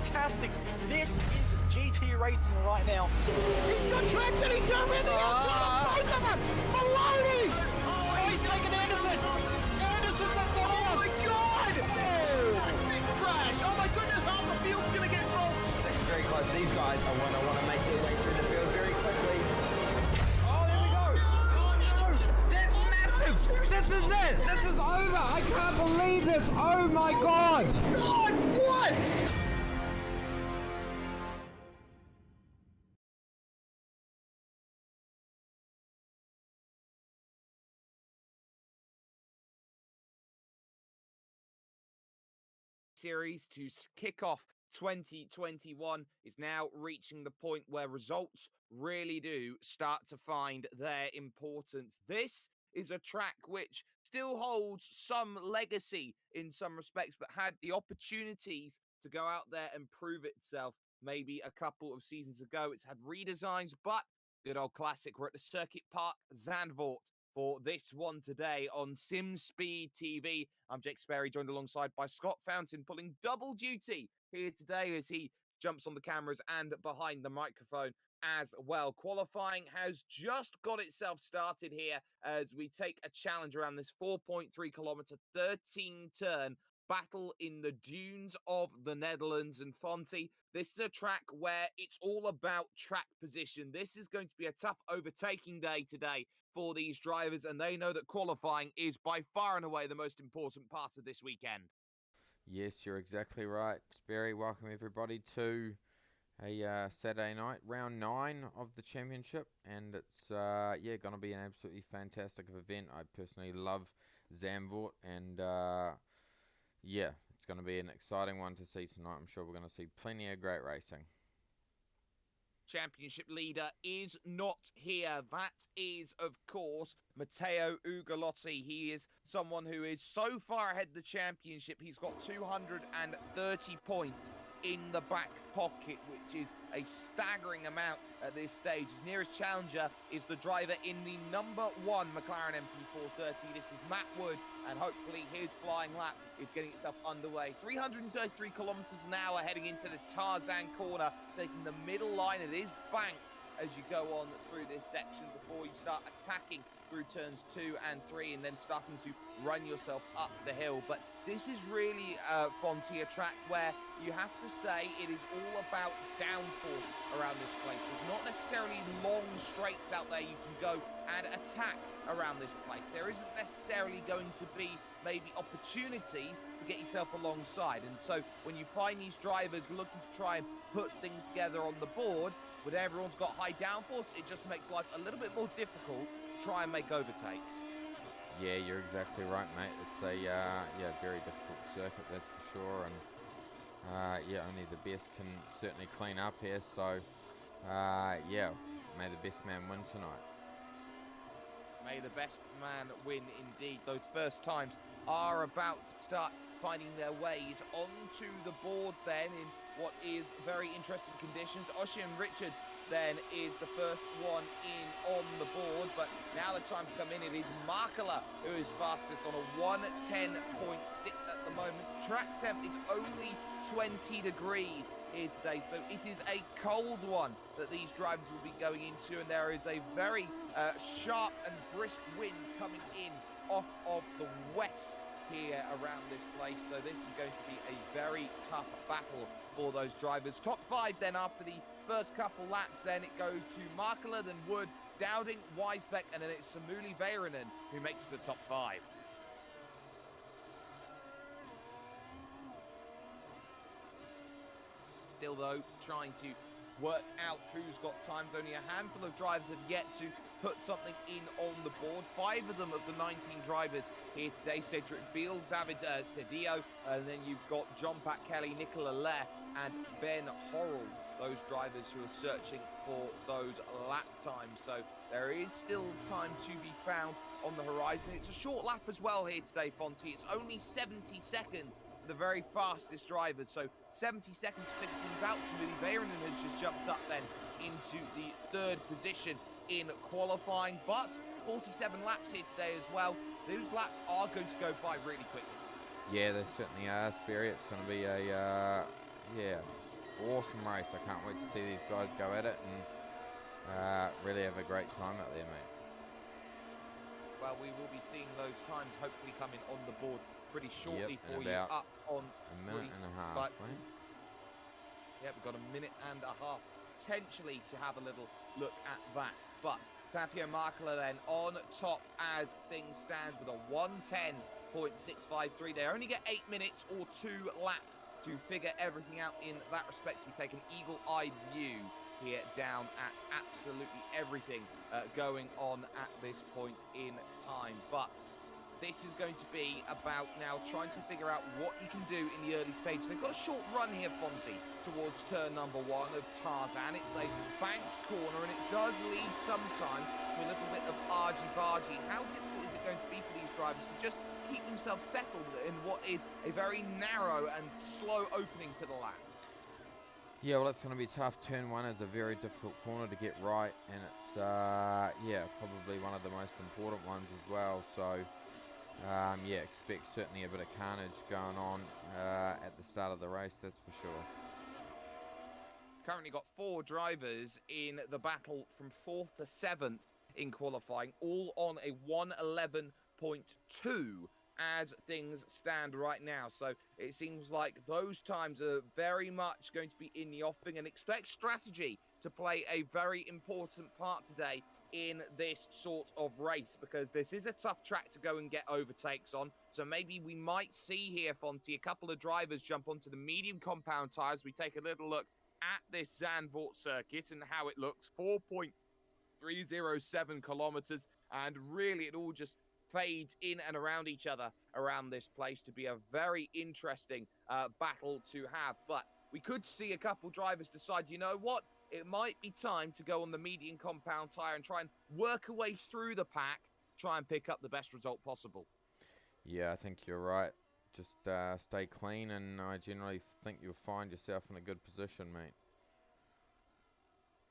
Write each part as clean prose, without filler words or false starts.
fantastic. This is GT racing right now. He's got traction, he's got everything outside of both of them! Maloney! Oh, he's taken Anderson! Anderson's up top! Oh my god! Oh. Big crash! Oh my goodness, half the field's gonna get rolled! It's very close. These guys are want to make their way through the field very quickly. Oh, there we go! Oh no! That's massive! This is it! This is over! I can't believe this! Oh my god! God, what? Series to kick off 2021 is now reaching the point where results really do start to find their importance. This is a track which still holds some legacy in some respects, but had the opportunities to go out there and prove itself maybe a couple of seasons ago. It's had redesigns, but good old classic. We're at the Circuit Park Zandvoort for this one today on SimSpeed TV. I'm Jake Sperry, joined alongside by Scott Fountain, pulling double duty here today as he jumps on the cameras and behind the microphone as well. Qualifying has just got itself started here as we take a challenge around this 4.3 kilometer, 13 turn battle in the dunes of the Netherlands. And Fonty, this is a track where it's all about track position. This is going to be a tough overtaking day today for these drivers, and they know that qualifying is by far and away the most important part of this weekend. Yes, you're exactly right, Sperry. Welcome everybody to a Saturday night, round 9 of the championship, and it's going to be an absolutely fantastic event. I personally love Zandvoort, and it's going to be an exciting one to see tonight. I'm sure we're going to see plenty of great racing. Championship leader is not here. That is, of course, Matteo Ugolotti. He is someone who is so far ahead of the championship. He's got 230 points in the back pocket, which is a staggering amount at this stage. His nearest challenger is the driver in the number 1 McLaren MP430. This is Matt Wood, and hopefully his flying lap is getting itself underway. 333 kilometers an hour heading into the Tarzan corner, taking the middle line. It is banked as you go on through this section before you start attacking through turns 2 and 3 and then starting to run yourself up the hill. But this is really, Fonty, a track where you have to say it is all about downforce around this place. There's not necessarily long straights out there you can go and attack around this place. There isn't necessarily going to be maybe opportunities to get yourself alongside. And so when you find these drivers looking to try and put things together on the board, when everyone's got high downforce, it just makes life a little bit more difficult to try and make overtakes. Yeah, you're exactly right, mate. It's a very difficult circuit, that's for sure, and only the best can certainly clean up here. So may the best man win tonight. May the best man win indeed. Those first times are about to start finding their ways onto the board then in what is very interesting conditions. Ocean Richards then is the first one in on the board, but now the time's come in. It is Markela who is fastest on a 1:10.6 at the moment. Track temp is only 20 degrees here today, so it is a cold one that these drivers will be going into, and there is a very sharp and brisk wind coming in off of the west here around this place, so this is going to be a very tough battle for those drivers. Top 5 then after the first couple laps, then it goes to Markela, then Wood, Dowding, Weisbeck, and then it's Samuli Väyrynen who makes the top 5. Still though, trying to work out who's got times. Only a handful of drivers have yet to put something in on the board. 5 of them of the 19 drivers here today: Cedric Beal, David Cedillo, and then you've got John Pat Kelly, Nicola Lair, and Ben Horrell, those drivers who are searching for those lap times. So there is still time to be found on the horizon. It's a short lap as well here today, Fonty. It's only 70 seconds for the very fastest drivers, so 70 seconds to figure things out. Samuli Väyrynen has just jumped up then into the 3rd position in qualifying, but 47 laps here today as well. Those laps are going to go by really quickly. Yeah, they certainly are, Sperry. It's going to be a awesome race. I can't wait to see these guys go at it and really have a great time out there, mate. Well, we will be seeing those times hopefully coming on the board pretty shortly Yep, in for you about up on a minute and a half, but mate. yeah, we've got a minute and a half potentially to have a little look at that. But Tapio Markela then on top as things stand with a 110.653. They only get 8 minutes or 2 laps to figure everything out in that respect. We take an eagle-eyed view here down at absolutely everything going on at this point in time. But this is going to be about now trying to figure out what you can do in the early stages. They've got a short run here, Fonzie, towards turn number 1 of Tarzan. It's a banked corner, and it does lead sometimes to a little bit of argy-bargy. How difficult is it going to be for these drivers to just keep themselves settled in what is a very narrow and slow opening to the lap? Yeah, well, it's going to be tough. Turn 1 is a very difficult corner to get right, and it's, yeah, probably one of the most important ones as well. So, yeah, expect certainly a bit of carnage going on at the start of the race, that's for sure. Currently got 4 drivers in the battle from 4th to 7th in qualifying, all on a 111.2 as things stand right now. So it seems like those times are very much going to be in the offing, and expect strategy to play a very important part today in this sort of race, because this is a tough track to go and get overtakes on. So maybe we might see here, Fonty, a couple of drivers jump onto the medium compound tyres. We take a little look at this Zandvoort circuit and how it looks. 4.307 kilometers, and really it all just fades in and around each other around this place to be a very interesting battle to have. But we could see a couple drivers decide, you know what, it might be time to go on the medium compound tyre and try and work a way through the pack, try and pick up the best result possible. Yeah, I think you're right. Just stay clean, and I generally think you'll find yourself in a good position, mate.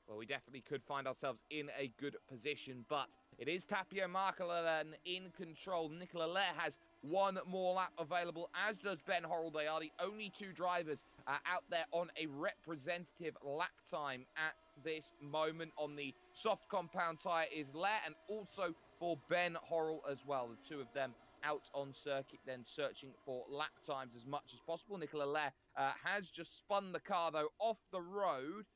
Well, we definitely could find ourselves in a good position, but it is Tapio Markela then in control. Nicola Lair has one more lap available, as does Ben Horrell. They are the only 2 drivers out there on a representative lap time at this moment. On the soft compound tyre is Lair, and also for Ben Horrell as well. The 2 of them out on circuit then searching for lap times as much as possible. Nicola Lair has just spun the car, though, off the road,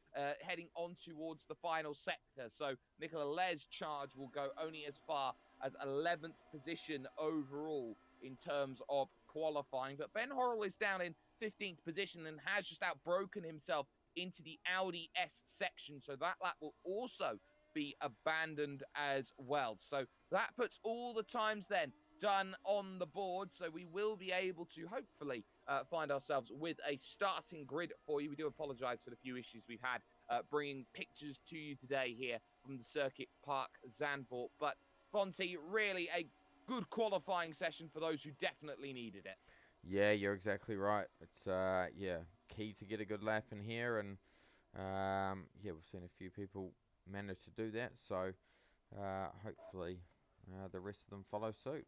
heading on towards the final sector. So Nicola Lair's charge will go only as far as 11th position overall in terms of qualifying. But Ben Horrell is down in 15th position and has just outbroken himself into the Audi S section. So that lap will also be abandoned as well. So that puts all the times then done on the board. So we will be able to hopefully find ourselves with a starting grid for you. We do apologise for the few issues we've had bringing pictures to you today here from the Circuit Park Zandvoort. But Fonty, really a good qualifying session for those who definitely needed it. Yeah, you're exactly right. It's yeah, key to get a good lap in here, and yeah, we've seen a few people manage to do that. So hopefully the rest of them follow suit.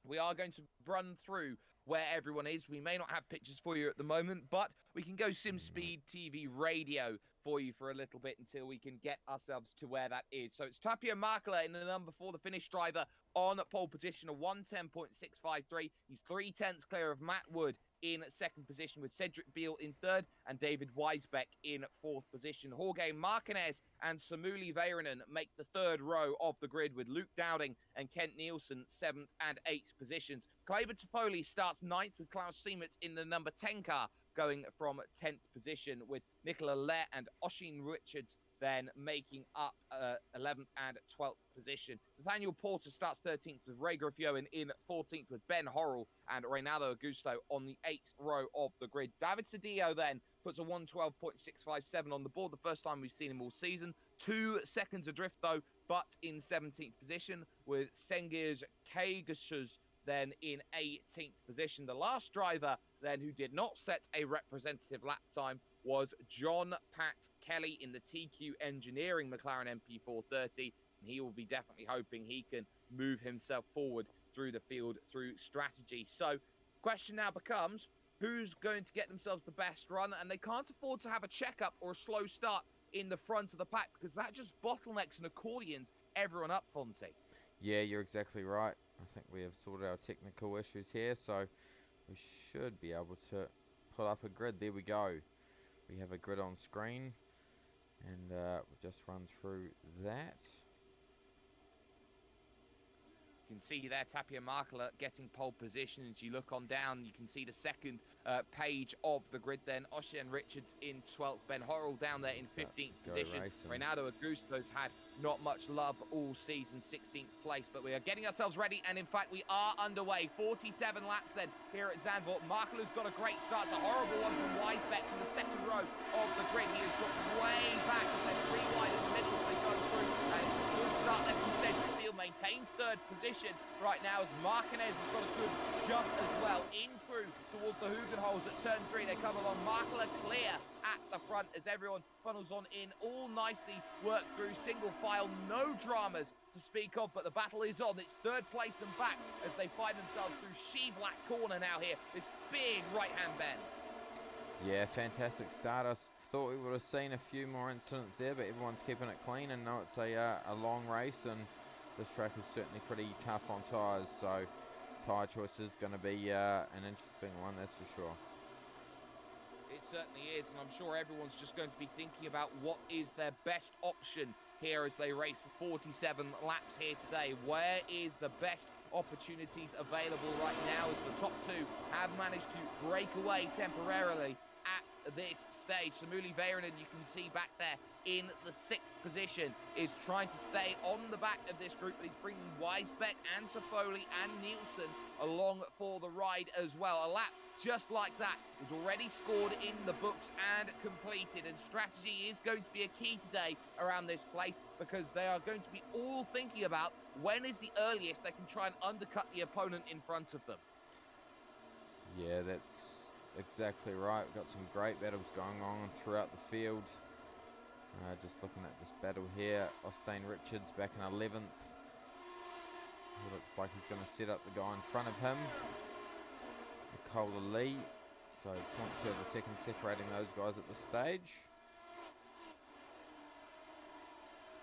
We are going to run through where everyone is. We may not have pictures for you at the moment, but we can go SimSpeed TV radio for you for a little bit until we can get ourselves to where that is. So it's Tapio Markela in the number 4, the Finnish driver, on pole position of 110.653. He's 3/10 clear of Matt Wood in 2nd position, with Cedric Beale in 3rd and David Weisbeck in 4th position. Jorge Martinez and Samuli Väyrynen make the 3rd row of the grid, with Luke Dowding and Kent Nielsen 7th and 8th positions. Kleiber Toffoli starts 9th, with Klaus Siemens in the number 10 car going from 10th position, with Nicola Lair and Oshin Richards then making up 11th and 12th position. Nathaniel Porter starts 13th, with Ray Griffioen in 14th, with Ben Horrell and Reynaldo Augusto on the 8th row of the grid. David Cedillo then puts a 112.657 on the board, the first time we've seen him all season. 2 seconds adrift, though, but in 17th position, with Cengiz Kaygushus then in 18th position. The last driver then who did not set a representative lap time was John Pat Kelly in the TQ Engineering McLaren MP430, and he will be definitely hoping he can move himself forward through the field through strategy. So question now becomes, who's going to get themselves the best run, and they can't afford to have a checkup or a slow start in the front of the pack because that just bottlenecks and accordions everyone up, Fonte. Yeah, you're exactly right. I think we have sorted our technical issues here, so we should be able to pull up a grid. There we go. We have a grid on screen, and we'll just run through that. You can see there Tapia Markela getting pole position. As you look on down, you can see the second page of the grid then. Ocean Richards in 12th, Ben Horrell down there in 15th position. Reynaldo Augusto's had not much love all season, 16th place, but we are getting ourselves ready, and in fact we are underway. 47 laps then here at Zandvoort. Markela's got a great start. It's a horrible one from Weisbeck in the second row of the grid. He has got way back, and they're 3 wide in the middle as they go through. And it's a good start there from Cedric Field, maintains third position right now as Martinez has got a good jump as well in through towards the Hoogan holes at turn 3. They come along. Markela clear at the front as everyone funnels on in, all nicely worked through, single file, no dramas to speak of, but the battle is on. It's third place and back as they find themselves through Shevlak corner now here, this big right-hand bend. Yeah, fantastic start. I thought we would have seen a few more incidents there, but everyone's keeping it clean, and know it's a long race, and this track is certainly pretty tough on tyres, so tyre choice is going to be an interesting one, that's for sure. It certainly is, and I'm sure everyone's just going to be thinking about what is their best option here as they race for 47 laps here today. Where is the best opportunities available right now as the top 2 have managed to break away temporarily at this stage. Samuli Väyrynen, you can see back there in the 6th position, is trying to stay on the back of this group, but he's bringing Weisbeck and Toffoli and Nielsen along for the ride as well. A lap just like that is already scored in the books and completed, and strategy is going to be a key today around this place because they are going to be all thinking about when is the earliest they can try and undercut the opponent in front of them. Yeah, that's exactly right. We've got some great battles going on throughout the field. Just looking at this battle here, Austin Richards back in 11th. He looks like he's going to set up the guy in front of him, Nicola Lee. So 0.2 of a second separating those guys at this stage.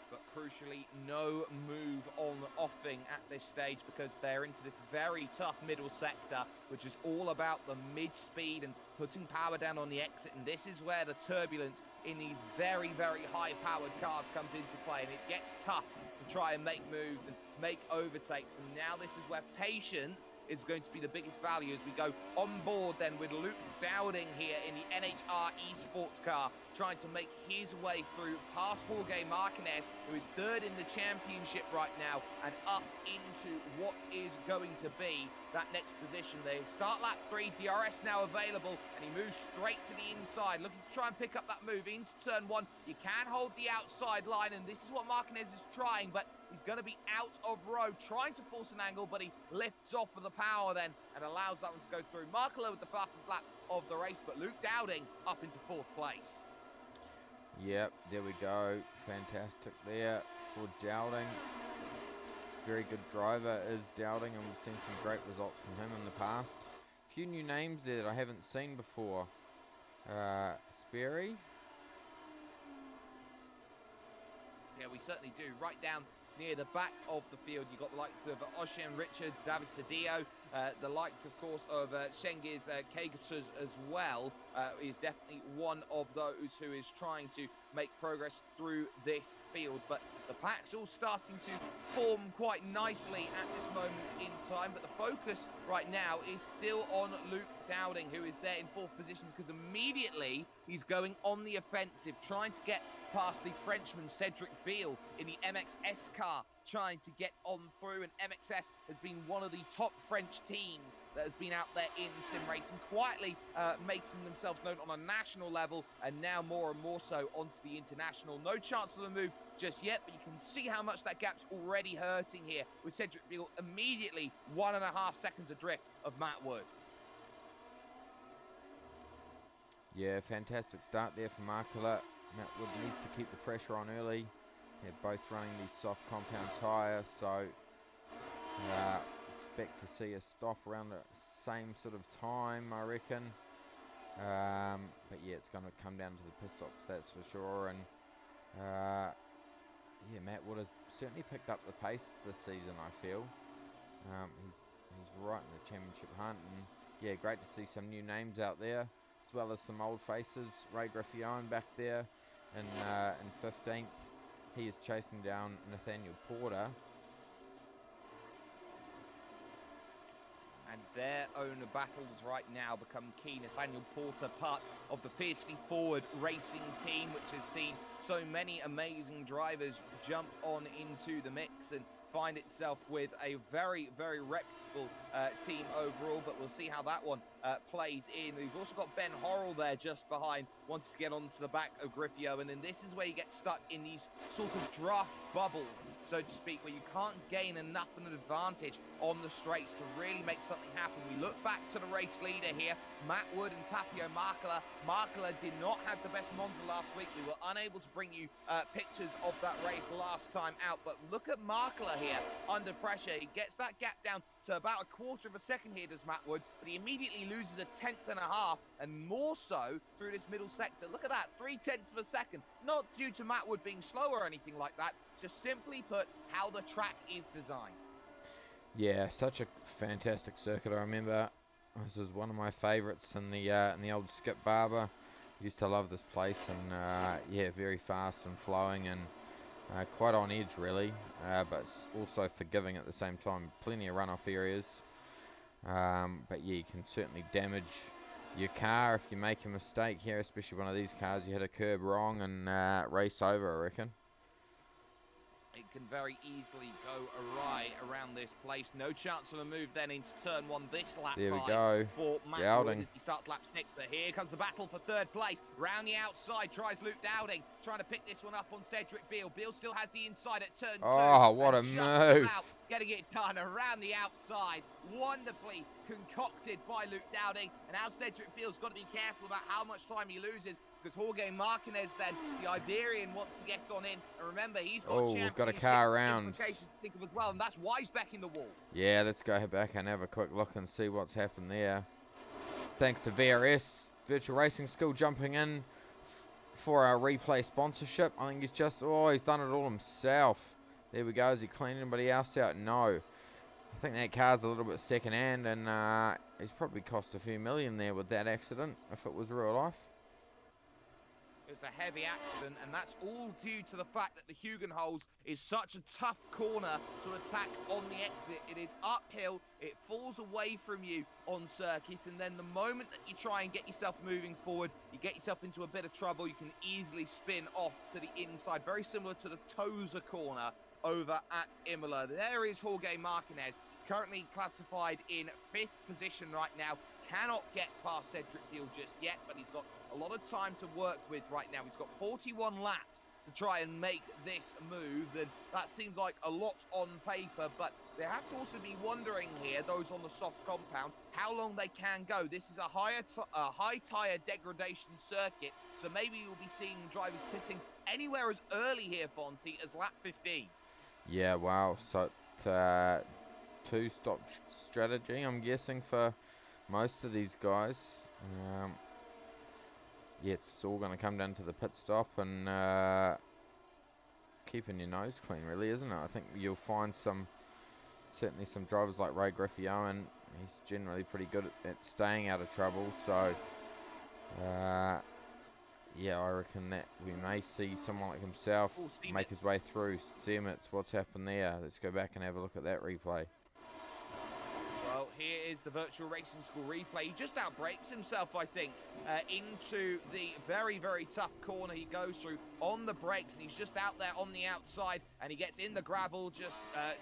But crucially, no move on offing at this stage because they're into this very tough middle sector, which is all about the mid-speed and putting power down on the exit. And this is where the turbulence in these very, very high-powered cars comes into play. And it gets tough to try and make moves and make overtakes. And now this is where patience is going to be the biggest value as we go on board then with Luke Dowding here in the NHR esports car, trying to make his way through past Jorge Martinez, who is third in the championship right now, and up into what is going to be that next position. They start lap 3, DRS now available, and he moves straight to the inside, looking to try and pick up that move into turn 1. You can hold the outside line, and this is what Martinez is trying, but he's going to be out of road, trying to force an angle, but he lifts off with the power then and allows that one to go through. Markela with the fastest lap of the race, but Luke Dowding up into 4th place. Yep, there we go. Fantastic there for Dowding. Very good driver is Dowding, and we've seen some great results from him in the past. A few new names there that I haven't seen before. Sperry. Yeah, we certainly do. Right down near the back of the field, you've got the likes of Ocean Richards, David Cedillo, the likes, of course, of Cengiz Kagatus as well, is definitely one of those who is trying to make progress through this field. But the pack's all starting to form quite nicely at this moment in time, but the focus right now is still on Luke Dowding, who is there in 4th position because immediately he's going on the offensive, trying to get past the Frenchman Cedric Beal in the MXS car, trying to get on through, and MXS has been one of the top French teams that has been out there in sim racing, quietly making themselves known on a national level, and now more and more so onto the international. No chance of a move just yet, but you can see how much that gap's already hurting here with Cedric Beal immediately 1.5 seconds adrift of Matt Wood. Yeah, fantastic start there for Markela. Matt Wood needs to keep the pressure on early. They're both running these soft compound tyres, so expect to see a stop around the same sort of time, I reckon. But yeah, it's going to come down to the pit stops, that's for sure. And yeah, Matt Wood has certainly picked up the pace this season, I feel. He's right in the championship hunt, and yeah, great to see some new names out there, as well as some old faces. Ray Griffioen back there in 15th. He is chasing down Nathaniel Porter. And their own battles right now become key. Nathaniel Porter, part of the fiercely forward racing team, which has seen so many amazing drivers jump on into the mix and find itself with a very, very reputable team overall, but we'll see how that one plays in. We've also got Ben Horrell there just behind, wants to get onto the back of Griffio, and then this is where you get stuck in these sort of draft bubbles, so to speak, where you can't gain enough of an advantage on the straights to really make something happen. We look back to the race leader here, Matt Wood and Tapio Markela. Markela did not have the best Monza last week. We were unable to bring you pictures of that race last time out, but look at Markela here under pressure. He gets that gap down to about a quarter of a second here, does Matt Wood, but he immediately loses a tenth and a half, and more so through this middle sector. Look at that, 0.3 of a second. Not due to Matt Wood being slow or anything like that, just simply put, how the track is designed. Yeah, such a fantastic circuit. I remember this was one of my favourites in the old Skip Barber. Used to love this place, and yeah, very fast and flowing, and quite on edge really, but also forgiving at the same time. Plenty of runoff areas, but yeah, you can certainly damage your car if you make a mistake here, especially one of these cars. You hit a curb wrong and race over, I reckon. It can very easily go awry around this place. No chance of a move then into turn one this lap. There we go. For Matt Dowding. Wood. He starts lap 6, but here comes the battle for third place. Round the outside, tries Luke Dowding, trying to pick this one up on Cedric Beale. Beale still has the inside at turn 2. Oh, what a just move. about getting it done around the outside. Wonderfully concocted by Luke Dowding. And now Cedric Beale's got to be careful about how much time he loses, because Jorge Martinez then, the Iberian, wants to get on in. And remember, he's got we've got a car around. implications to think of as well, and that's Weisbeck in the wall. Yeah, let's go back and have a quick look and see what's happened there. Thanks to VRS, Virtual Racing School, jumping in for our replay sponsorship. I think he's he's done it all himself. There we go. Is he cleaning anybody else out? No. I think that car's a little bit second hand, and he's probably cost a few million there with that accident, if it was real life. It's a heavy accident, and that's all due to the fact that the Hugenholz is such a tough corner to attack on the exit. It is uphill, it falls away from you on circuit, and then the moment that you try and get yourself moving forward, you get yourself into a bit of trouble. You can easily spin off to the inside, very similar to the Tosa corner over at Imola. There is Jorge Martinez, currently classified in 5th position right now. Cannot get past Cedric Beale just yet, but he's got a lot of time to work with right now. He's got 41 laps to try and make this move, and that seems like a lot on paper, but they have to also be wondering here, those on the soft compound, how long they can go. This is a high tyre degradation circuit, so maybe you'll be seeing drivers pitting anywhere as early here, Fonty, as lap 15. Yeah, wow. So two-stop strategy, I'm guessing, for most of these guys. Yeah, it's all going to come down to the pit stop and keeping your nose clean, really, isn't it? I think you'll find certainly some drivers like Ray Griffioen. He's generally pretty good at staying out of trouble. So, yeah, I reckon that we may see someone like himself make his way through. Siemens, what's happened there? Let's go back and have a look at that replay. Well, here is the Virtual Racing School replay. He just outbrakes himself, I think, into the very, very tough corner he goes through on the brakes. And he's just out there on the outside, and he gets in the gravel, just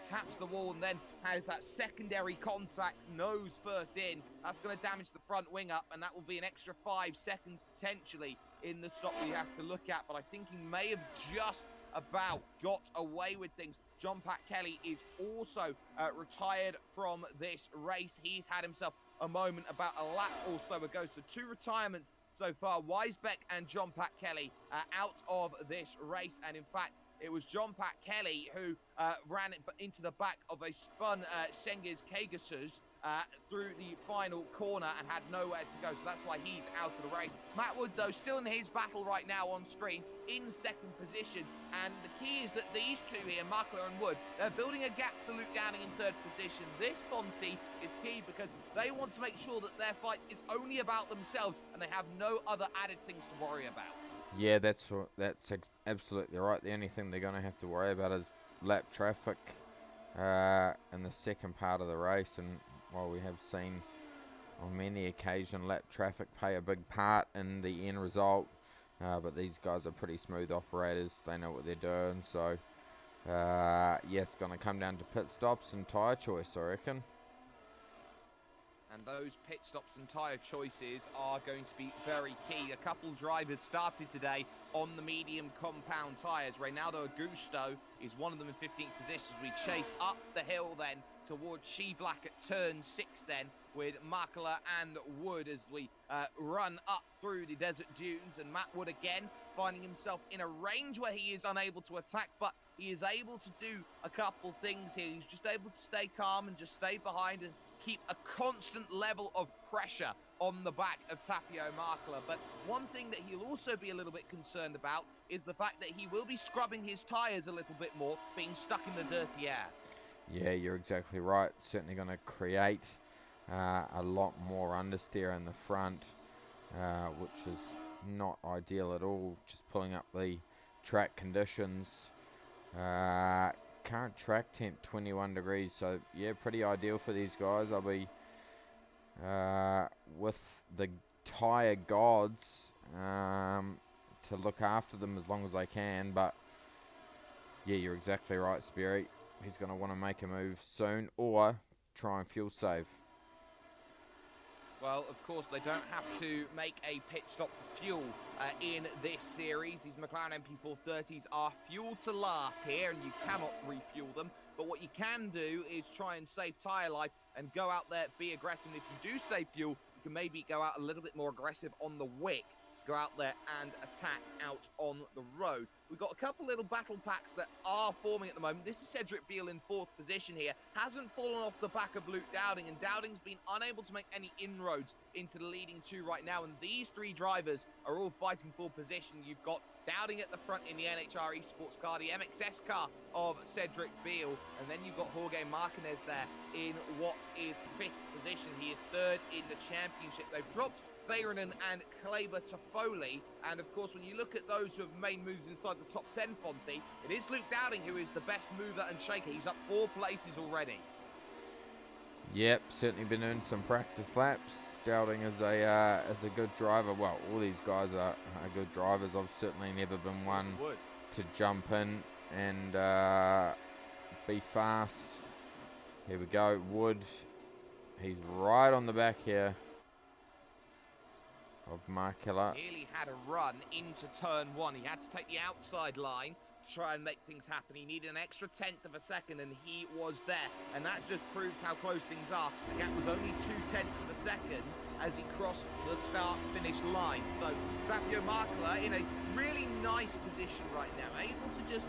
taps the wall, and then has that secondary contact, nose first in. That's going to damage the front wing up, and that will be an extra 5 seconds potentially in the stop we have to look at. But I think he may have just about got away with things. John Pat Kelly is also retired from this race. He's had himself a moment about a lap or so ago. So 2 retirements so far. Weisbeck and John Pat Kelly out of this race. And in fact, it was John Pat Kelly who ran into the back of a spun Cengiz Kagasuz through the final corner and had nowhere to go, so that's why he's out of the race. Matt Wood, though, still in his battle right now on screen, in second position, and the key is that these two here, Makler and Wood, they're building a gap to Luke Downing in third position. This, Fonty, is key because they want to make sure that their fight is only about themselves and they have no other added things to worry about. Yeah, that's absolutely right. The only thing they're going to have to worry about is lap traffic in the second part of the race, and while we have seen on many occasions lap traffic play a big part in the end result, but these guys are pretty smooth operators. They know what they're doing, so yeah, it's going to come down to pit stops and tyre choice, I reckon. And those pit stops and tyre choices are going to be very key. A couple drivers started today on the medium compound tyres. Reynaldo Augusto is one of them in 15th position. We chase up the hill then towards Shivlak at turn 6 then with Makler and Wood as we run up through the desert dunes. And Matt Wood again finding himself in a range where he is unable to attack, but he is able to do a couple things here. He's just able to stay calm and just stay behind and keep a constant level of pressure on the back of Tapio Makler. But one thing that he'll also be a little bit concerned about is the fact that he will be scrubbing his tyres a little bit more, being stuck in the dirty air. Yeah, you're exactly right. Certainly going to create a lot more understeer in the front, which is not ideal at all. Just pulling up the track conditions. Current track temp 21 degrees, so yeah, pretty ideal for these guys. I'll be with the tyre gods to look after them as long as I can, but yeah, you're exactly right, Sperry. He's going to want to make a move soon or try and fuel save. Well, of course, they don't have to make a pit stop for fuel in this series. These McLaren MP430s are fuel to last here, and you cannot refuel them. But what you can do is try and save tyre life and go out there, be aggressive. And if you do save fuel, you can maybe go out a little bit more aggressive on the wick. Go out there and attack out on the road. We've got a couple little battle packs that are forming at the moment. This is Cedric Beale in 4th position here. Hasn't fallen off the back of Luke Dowding, and Dowding's been unable to make any inroads into the leading two right now. And these three drivers are all fighting for position. You've got Dowding at the front in the NHR Esports car, the MXS car of Cedric Beale, and then you've got Jorge Martinez there in what is 5th position. He is 3rd in the championship. They've dropped Bayranen and Kleber to Foley, and of course when you look at those who have made moves inside the top 10, Fonzie, it is Luke Dowding who is the best mover and shaker. He's up 4 places already. Yep, certainly been doing some practice laps. Dowding is a good driver. Well, all these guys are good drivers. I've certainly never been one to jump in and be fast. Here we go, Wood. He's right on the back here of Markella. Nearly had a run into turn 1. He had to take the outside line to try and make things happen. He needed an extra 1/10 of a second, and he was there. And that just proves how close things are. The gap was only 2/10 of a second as he crossed the start-finish line. So Fabio Markella in a really nice position right now, able to just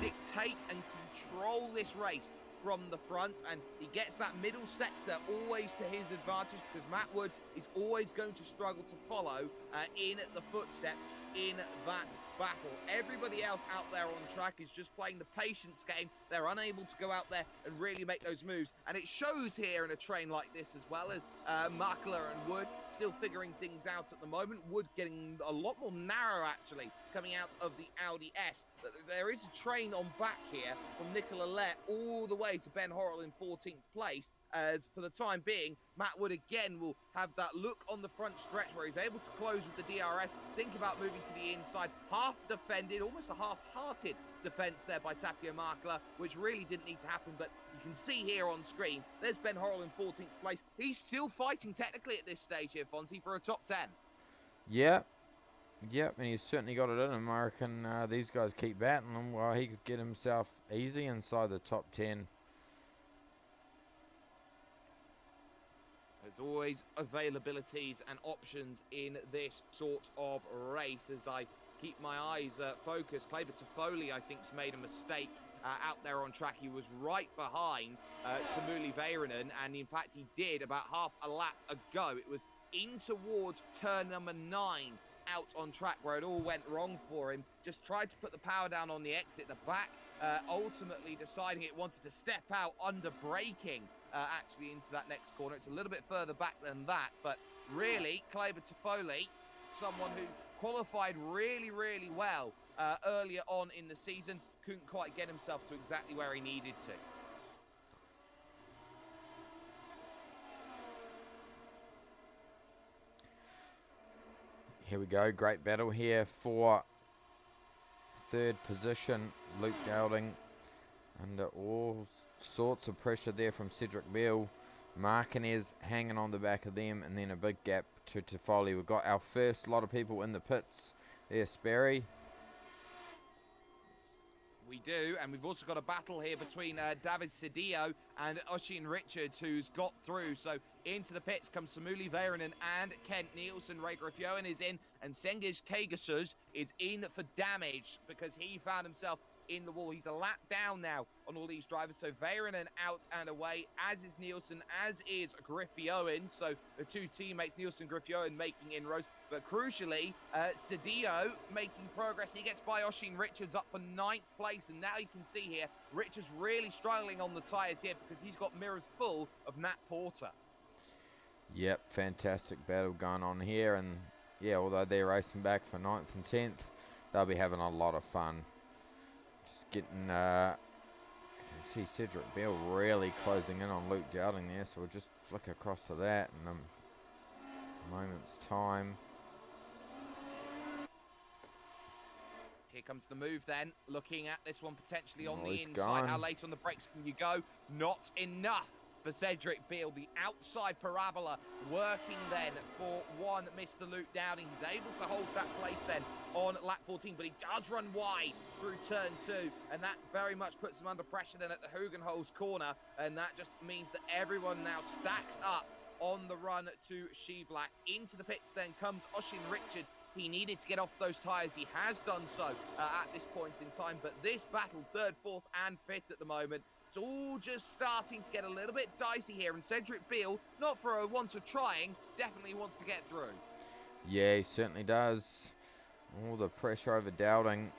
dictate and control this race from the front, and he gets that middle sector always to his advantage because Matt Wood is always going to struggle to follow in the footsteps in that battle. Everybody else out there on track is just playing the patience game. They're unable to go out there and really make those moves, and it shows here in a train like this as well as Makler and Wood still figuring things out at the moment. Wood getting a lot more narrow actually coming out of the Audi S. There is a train on back here from Nicola Lett all the way to Ben Horrell in 14th place. As for the time being, Matt Wood again will have that look on the front stretch where he's able to close with the DRS, think about moving to the inside, half defended, almost a half-hearted defense there by Tapio Makler, which really didn't need to happen, but you can see here on screen, there's Ben Horrell in 14th place. He's still fighting technically at this stage here, Fonty, for a top 10. Yep, and he's certainly got it in him. I reckon these guys keep battling him while he could get himself easy inside the top 10. There's always availabilities and options in this sort of race as I keep my eyes focused. Kleber Toffoli, I think, has made a mistake out there on track. He was right behind Samuli Väyrynen, and in fact he did about half a lap ago. It was in towards turn number 9 out on track where it all went wrong for him. Just tried to put the power down on the exit. The back ultimately deciding it wanted to step out under braking actually into that next corner. It's a little bit further back than that, but really, Kleber Toffoli, someone who qualified really, really well earlier on in the season, couldn't quite get himself to exactly where he needed to. Here we go, great battle here for third position. Luke Dowding under all sorts of pressure there from Cedric Beale. Martinez hanging on the back of them, and then a big gap to Toffoli. We've got our first lot of people in the pits there, Sperry. We do, and we've also got a battle here between David Cedillo and Oisin Richards, who's got through. So into the pits comes Samuli Väyrynen and Kent Nielsen. Ray Griffioen is in, and Cengiz Kegasus is in for damage because he found himself in the wall. He's a lap down now on all these drivers. So Väyrynen out and away, as is Nielsen, as is Griffioen. So the two teammates, Nielsen, Griffioen, making inroads. But crucially, Cedillo making progress. He gets by Oisin Richards up for 9th place. And now you can see here, Richards really struggling on the tyres here because he's got mirrors full of Nat Porter. Yep, fantastic battle going on here. And yeah, although they're racing back for 9th and 10th, they'll be having a lot of fun. Just getting, you can see Cedric Beale really closing in on Luke Dowding there. So we'll just flick across to that in a moment's time. Here comes the move then, looking at this one potentially on the he's inside. gone. How late on the brakes can you go? Not enough for Cedric Beale. The outside parabola working then for one Mr. Luke Dowding. He's able to hold that place then on lap 14, but he does run wide through turn 2, and that very much puts him under pressure then at the Hugenholz corner, and that just means that everyone now stacks up on the run to Shevlak. Into the pits then comes Oisin Richards. He needed to get off those tyres. He has done so at this point in time, but this battle, 3rd, 4th and 5th at the moment, it's all just starting to get a little bit dicey here, and Cedric Beale, not for a want of trying, definitely wants to get through. Yeah, he certainly does. All the pressure over Dowding.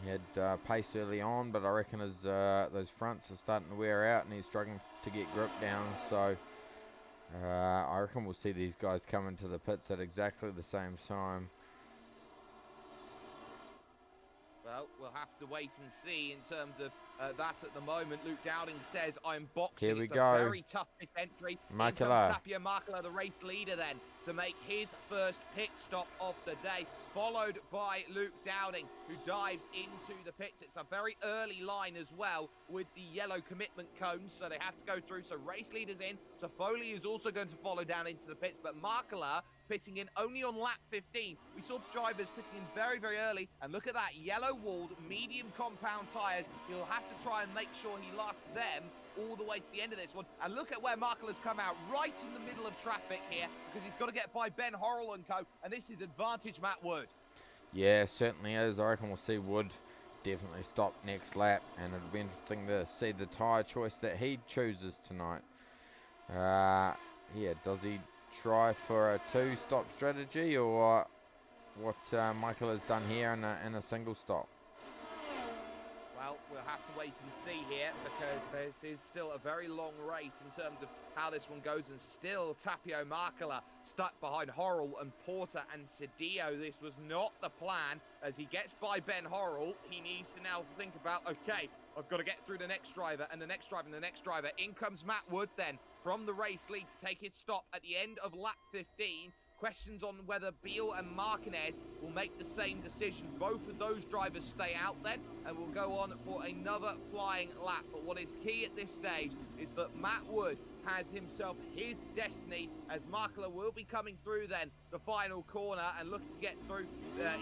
He had pace early on, but I reckon as those fronts are starting to wear out and he's struggling to get grip down, so I reckon we'll see these guys come into the pits at exactly the same time. Well, we'll have to wait and see in terms of that at the moment. Luke Dowding says, I'm boxing. Here we it's go. A very tough pit entry. In comes Tapio Markela, the race leader then, to make his first pit stop of the day, followed by Luke Dowding, who dives into the pits. It's a very early line as well with the yellow commitment cones, so they have to go through. So race leaders in. Toffoli is also going to follow down into the pits, but Markela pitting in only on lap 15. We saw drivers pitting in very, very early, and look at that, yellow-walled, medium compound tyres. He'll have to try and make sure he lasts them all the way to the end of this one. And look at where Markela's come out, right in the middle of traffic here, because he's got to get by Ben Horrell and co, and this is advantage Matt Wood. Yeah, certainly is. I reckon we'll see Wood definitely stop next lap, and it'll be interesting to see the tyre choice that he chooses tonight. Yeah, does he try for a 2-stop strategy, or what Michael has done here in a single stop? Well, we'll have to wait and see here, because this is still a very long race in terms of how this one goes, and still Tapio Markela stuck behind Horrell and Porter and Cedillo. This was not the plan. As he gets by Ben Horrell, he needs to now think about, okay, I've got to get through the next driver and the next driver and the next driver. In comes Matt Wood then from the race lead to take his stop at the end of lap 15. Questions on whether Beale and Martinez will make the same decision. Both of those drivers stay out then, and will go on for another flying lap. But what is key at this stage is that Matt Wood has himself his destiny, as Markela will be coming through then the final corner and looking to get through.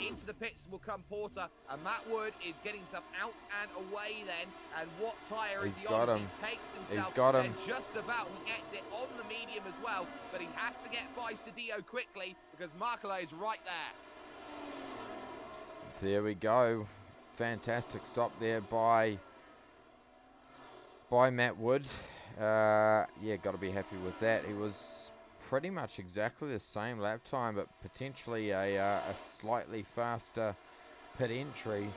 Into the pits will come Porter, and Matt Wood is getting himself out and away then. And what tyre is he on? He takes himself and just about he gets it on the medium as well, but he has to get by Cedillo quickly because Markela is right there. There we go. Fantastic stop there by by Matt Wood. Yeah, got to be happy with that. He was pretty much exactly the same lap time, but potentially a slightly faster pit entry.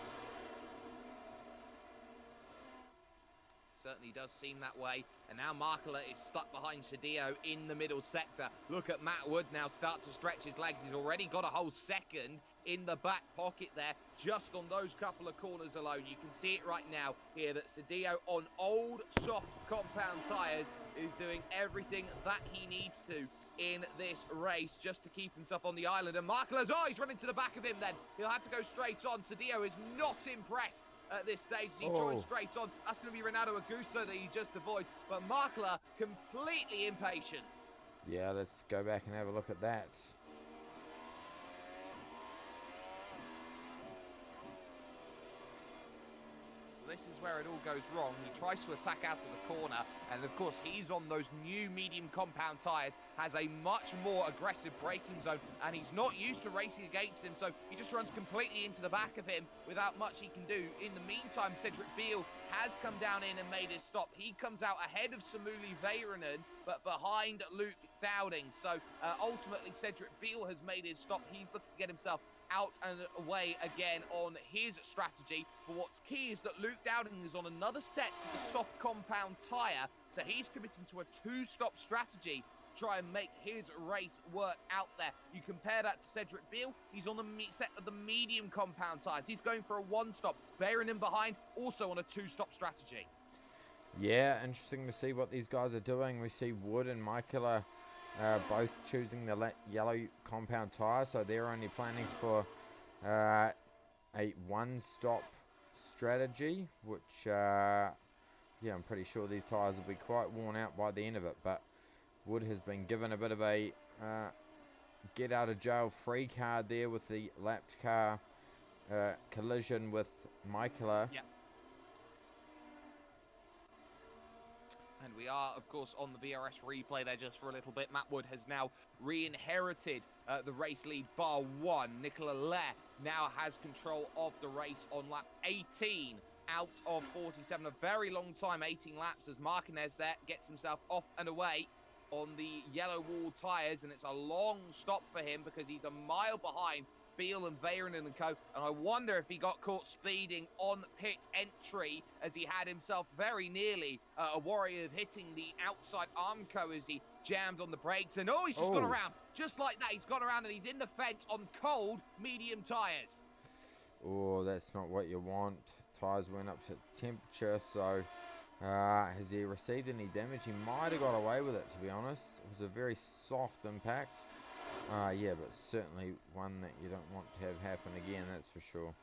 Certainly does seem that way. And now Markela is stuck behind Shadio in the middle sector. Look at Matt Wood now start to stretch his legs. He's already got a whole second in the back pocket there, just on those couple of corners alone. You can see it right now here that Shadio on old soft compound tyres is doing everything that he needs to in this race just to keep himself on the island. And Markela's, he's running to the back of him then. He'll have to go straight on. Shadio is not impressed at this stage as he joins straight on. That's going to be Renato Augusto that he just avoids. But Markela completely impatient. Yeah, let's go back and have a look at that. This is where it all goes wrong. He tries to attack out of the corner, and of course he's on those new medium compound tyres, has a much more aggressive braking zone, and he's not used to racing against him, so he just runs completely into the back of him without much he can do. In the meantime, Cedric Beale has come down in and made his stop. He comes out ahead of Samuli Väyrynen, but behind Luke Dowding. So ultimately Cedric Beale has made his stop. He's looking to get himself out and away again on his strategy. But what's key is that Luke Dowding is on another set of the soft compound tyre, so he's committing to a two-stop strategy to try and make his race work out there. You compare that to Cedric Beale, he's on the set of the medium compound tyres. He's going for a one-stop. Väyrynen behind, also on a two-stop strategy. Yeah, interesting to see what these guys are doing. We see Wood and Michaela both choosing the yellow compound tyre, so they're only planning for a one-stop strategy, which, yeah, I'm pretty sure these tyres will be quite worn out by the end of it, but Wood has been given a bit of a get-out-of-jail-free card there with the lapped car collision with Michaela. Yep. And we are, of course, on the VRS replay there just for a little bit. Matt Wood has now re-inherited the race lead bar one. Nicolas Le now has control of the race on lap 18 out of 47. A very long time, 18 laps, as Martinez there gets himself off and away on the yellow wall tyres. And it's a long stop for him because he's a mile behind Beale and Väyrynen and co. And I wonder if he got caught speeding on pit entry, as he had himself very nearly a worry of hitting the outside Armco as he jammed on the brakes. And he's just gone around. Just like that, he's gone around and he's in the fence on cold medium tyres. Oh, that's not what you want. Tyres went up to temperature, so has he received any damage? He might have got away with it, to be honest. It was a very soft impact. Yeah, but certainly one that you don't want to have happen again, that's for sure.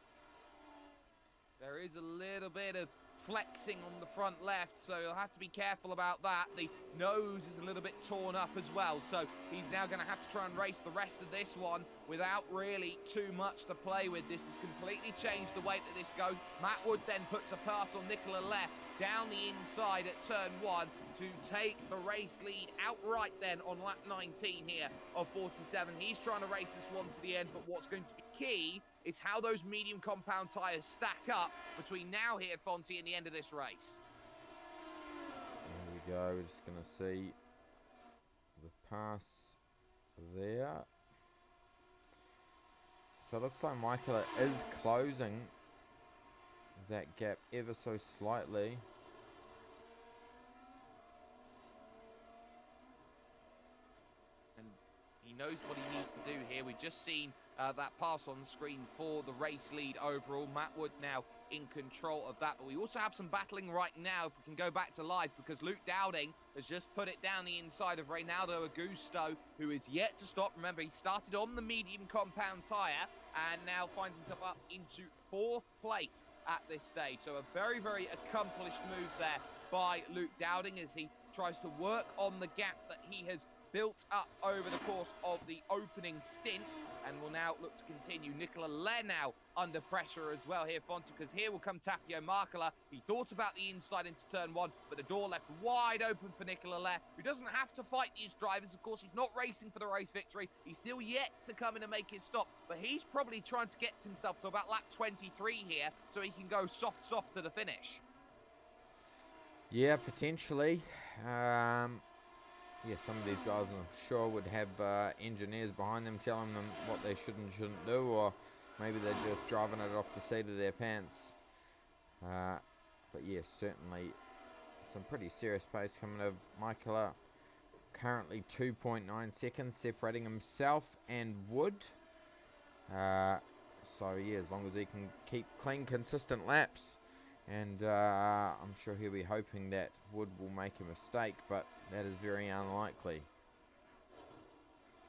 There is a little bit of flexing on the front left, so you'll have to be careful about that. The nose is a little bit torn up as well, so he's now going to have to try and race the rest of this one without really too much to play with. This has completely changed the way that this goes. Matt Wood then puts a pass on Nicolas Le down the inside at turn one to take the race lead outright then on lap 19 here of 47. He's trying to race this one to the end, but what's going to be key is how those medium compound tyres stack up between now here, Fonty, and the end of this race. There we go, we're just going to see the pass there. So it looks like Michaela is closing that gap ever so slightly. And he knows what he needs to do here. We've just seen that pass on the screen for the race lead overall. Matt Wood now in control of that, but we also have some battling right now, if we can go back to live, because Luke Dowding has just put it down the inside of Reynaldo Augusto, who is yet to stop. Remember, he started on the medium compound tyre and now finds himself up into 4th place at this stage. So a very, very accomplished move there by Luke Dowding as he tries to work on the gap that he has built up over the course of the opening stint, and will now look to continue. Nicolas Le now under pressure as well here, Fonty, because here will come Tapio Markela. He thought about the inside into turn one, but the door left wide open for Nicolas Le, who doesn't have to fight these drivers. Of course, he's not racing for the race victory. He's still yet to come in and make his stop, but he's probably trying to get himself to about lap 23 here, so he can go soft to the finish. Yeah, potentially. Yeah, some of these guys I'm sure would have engineers behind them telling them what they should and shouldn't do, or maybe they're just driving it off the seat of their pants. But yeah, certainly some pretty serious pace coming out of Michaela. Currently 2.9 seconds separating himself and Wood. So yeah, as long as he can keep clean, consistent laps, and I'm sure he'll be hoping that Wood will make a mistake, but that is very unlikely.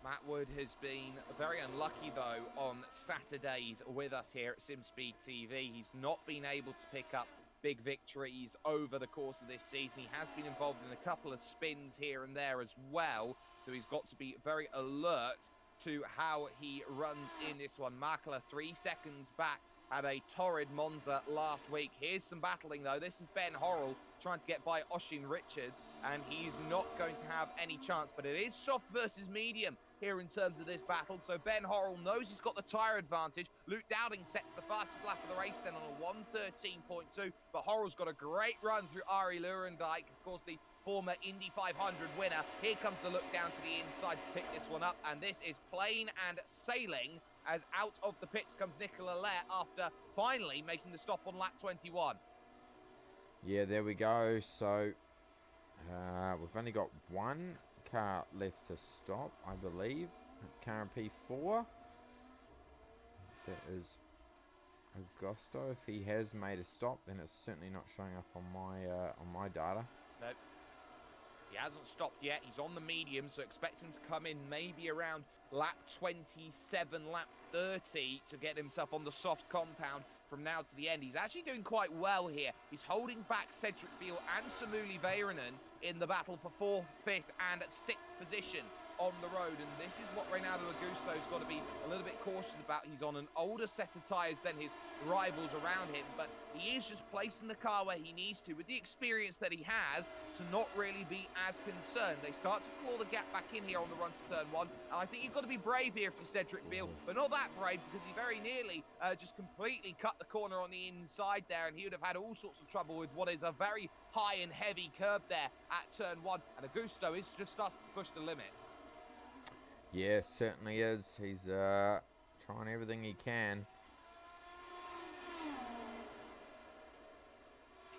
Matt Wood has been very unlucky, though, on Saturdays with us here at SimSpeed TV. He's not been able to pick up big victories over the course of this season. He has been involved in a couple of spins here and there as well, so he's got to be very alert to how he runs in this one. Makela 3 seconds back, had a torrid Monza last week. Here's some battling, though. This is Ben Horrell trying to get by Oshin Richards, and he's not going to have any chance. But it is soft versus medium here in terms of this battle, so Ben Horrell knows he's got the tyre advantage. Luke Dowding sets the fastest lap of the race then on a 1:13.2, but Horrell's got a great run through Ari Lurendijk, of course the former Indy 500 winner. Here comes the look down to the inside to pick this one up, and this is plain and sailing as out of the pits comes Nicola Lair after finally making the stop on lap 21. Yeah, there we go. So we've only got one car left to stop, I believe. Car P4. That is Augusto. If he has made a stop, then it's certainly not showing up on my data. Nope. He hasn't stopped yet. He's on the medium, so expect him to come in maybe around lap 27, lap 30 to get himself on the soft compound from now to the end. He's actually doing quite well here. He's holding back Cedric Beale and Samuli Väyrynen in the battle for 4th, 5th and 6th position on the road, and this is what Reynaldo Augusto's got to be a little bit cautious about. He's on an older set of tyres than his rivals around him, but he is just placing the car where he needs to with the experience that he has to not really be as concerned. They start to claw the gap back in here on the run to turn 1, and I think you've got to be brave here for Cedric Beale, but not that brave because he very nearly just completely cut the corner on the inside there, and he would have had all sorts of trouble with what is a very high and heavy curb there at turn 1, and Augusto is just starting to push the limit. Yeah, certainly is. He's trying everything he can.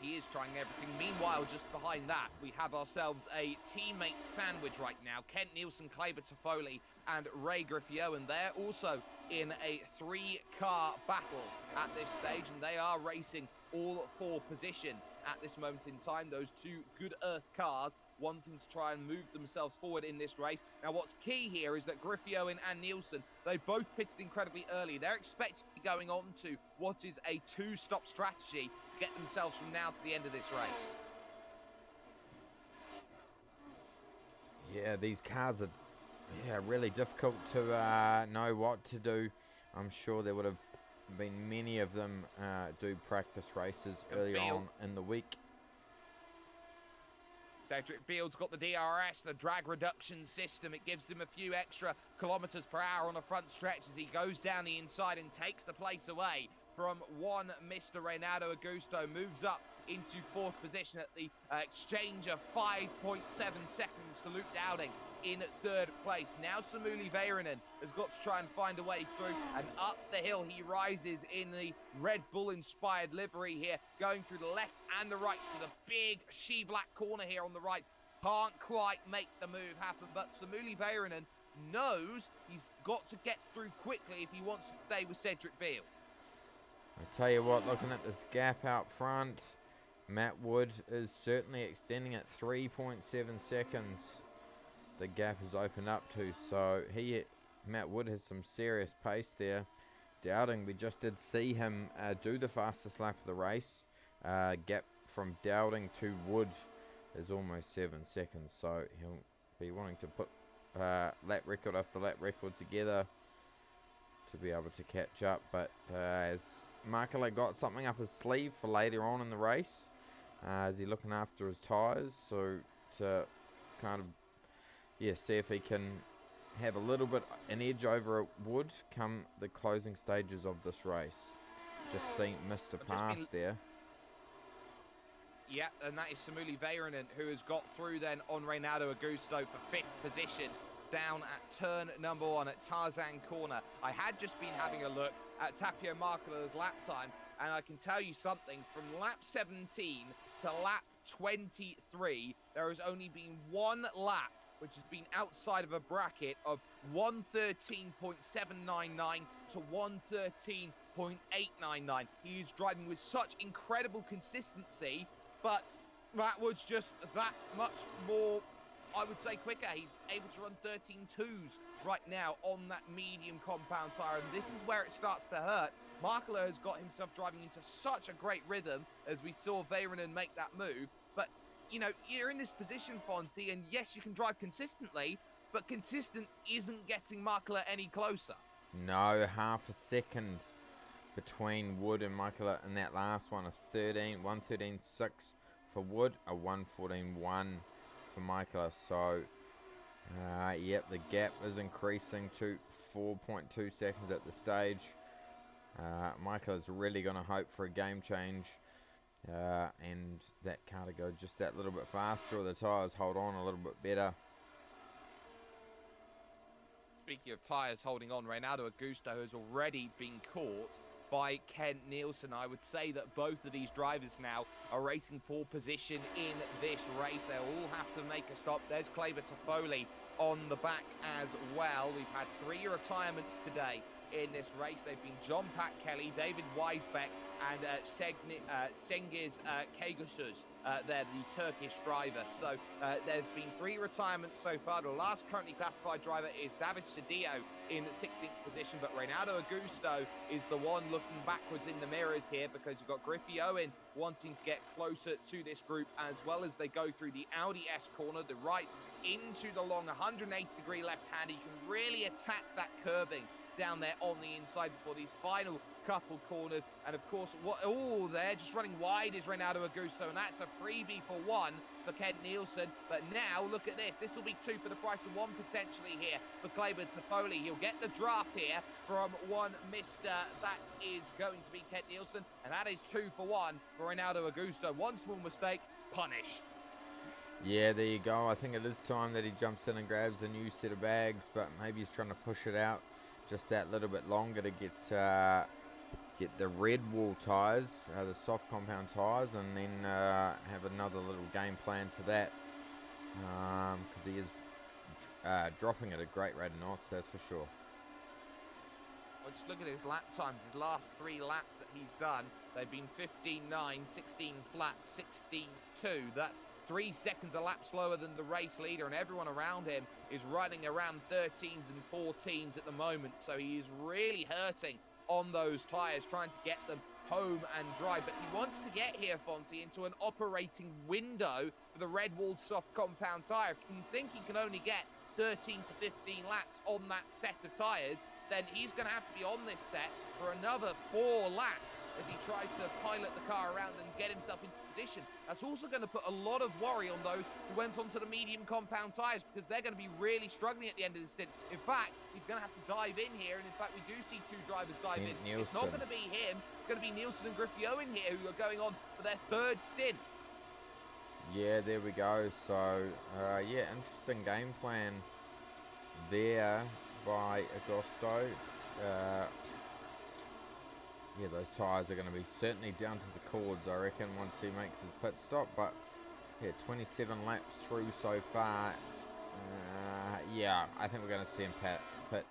He is trying everything. Meanwhile, just behind that, we have ourselves a teammate sandwich right now. Kent Nielsen, Kleber Toffoli, and Ray Griffio, and they're also in a 3-car battle at this stage, and they are racing all for position at this moment in time. Those two Good Earth cars wanting to try and move themselves forward in this race. Now, what's key here is that Griffio and Nielsen, they both pitted incredibly early. They're expected to be going on to what is a 2-stop strategy to get themselves from now to the end of this race. Yeah, these cars are really difficult to know what to do. I'm sure there would have been many of them do practice races early on in the week. Cedric Beale's got the DRS, the drag reduction system. It gives him a few extra kilometers per hour on the front stretch as he goes down the inside and takes the place away from one Mr. Reynaldo Augusto. Moves up into 4th position at the exchange of 5.7 seconds to Luke Dowding in 3rd place. Now Samuli Väyrynen has got to try and find a way through, and up the hill he rises in the Red Bull inspired livery here, going through the left and the right. So the big she-black corner here on the right can't quite make the move happen, but Samuli Väyrynen knows he's got to get through quickly if he wants to stay with Cedric Beale. I tell you what, looking at this gap out front, Matt Wood is certainly extending at 3.7 seconds. The gap has opened up to, so Matt Wood has some serious pace there. Dowding, we just did see him do the fastest lap of the race. Gap from Dowding to Wood is almost 7 seconds, so he'll be wanting to put lap record after lap record together to be able to catch up. But as Makela got something up his sleeve for later on in the race, is he looking after his tyres, so to kind of see if he can have a little bit an edge over Wood come the closing stages of this race. Just seen missed a pass there. Yeah, and that is Samuli Väyrynen, who has got through then on Reynaldo Augusto for 5th position down at turn number 1 at Tarzan Corner. I had just been having a look at Tapio Markela's lap times, and I can tell you something, from lap 17 to lap 23, there has only been one lap which has been outside of a bracket of 113.799 to 113.899. He is driving with such incredible consistency, but that was just that much more, I would say, quicker. He's able to run 13.2s right now on that medium compound tyre, and this is where it starts to hurt. Markela has got himself driving into such a great rhythm as we saw Väyrynen make that move, but you know, you're in this position, Fonty, and yes, you can drive consistently, but consistent isn't getting Markela any closer. No, half a second between Wood and Markela in that last one. A 113.6 for Wood, a 114.1 for Markela. So, yep, the gap is increasing to 4.2 seconds at the stage. Markela's really going to hope for a game change. And that car to go just that little bit faster, or the tyres hold on a little bit better. Speaking of tyres holding on, Reynaldo Augusto has already been caught by Kent Nielsen. I would say that both of these drivers now are racing for position in this race. They'll all have to make a stop. There's Kleber Toffoli on the back as well. We've had 3 retirements today in this race. They've been John Pat Kelly, David Weisbeck, and Cengiz Kegusuz, they're the Turkish driver. So there's been 3 retirements so far. The last currently classified driver is David Cedillo in the 16th position, but Reynaldo Augusto is the one looking backwards in the mirrors here, because you've got Griffey Owen wanting to get closer to this group, as well as they go through the Audi S corner, the right into the long 180-degree left-hand. You can really attack that curbing down there on the inside before these final couple corners. And of course, they're just running wide is Reynaldo Augusto, and that's a freebie for 1 for Kent Nielsen. But now look at this. This will be 2 for the price of 1 potentially here for Kleber Toffoli. He'll get the draft here from one Mr. That is going to be Kent Nielsen, and that is 2 for 1 for Reynaldo Augusto. One small mistake, punished. Yeah, there you go. I think it is time that he jumps in and grabs a new set of bags, but maybe he's trying to push it out just that little bit longer to get the red wall tyres, the soft compound tyres, and then have another little game plan to that, because he is dropping at a great rate of knots, that's for sure. Well, just look at his lap times. His last 3 laps that he's done, they've been 15.9, 16 flat, 16.2. That's 3 seconds a lap slower than the race leader, and everyone around him is running around 13s and 14s at the moment. So he is really hurting on those tyres, trying to get them home and dry. But he wants to get here, Fonty, into an operating window for the red-walled soft compound tyre. If you think he can only get 13 to 15 laps on that set of tyres, then he's going to have to be on this set for another 4 laps as he tries to pilot the car around and get himself into position. That's also going to put a lot of worry on those who went onto the medium compound tyres, because they're going to be really struggling at the end of the stint. In fact, he's going to have to dive in here, and in fact, we do see 2 drivers dive in. Nielsen. It's not going to be him. It's going to be Nielsen and Griffey Owen here, who are going on for their 3rd stint. Yeah, there we go. So, yeah, interesting game plan there by Augusto. Yeah, those tyres are going to be certainly down to the cords, I reckon, once he makes his pit stop. But, yeah, 27 laps through so far. Yeah, I think we're going to see him pit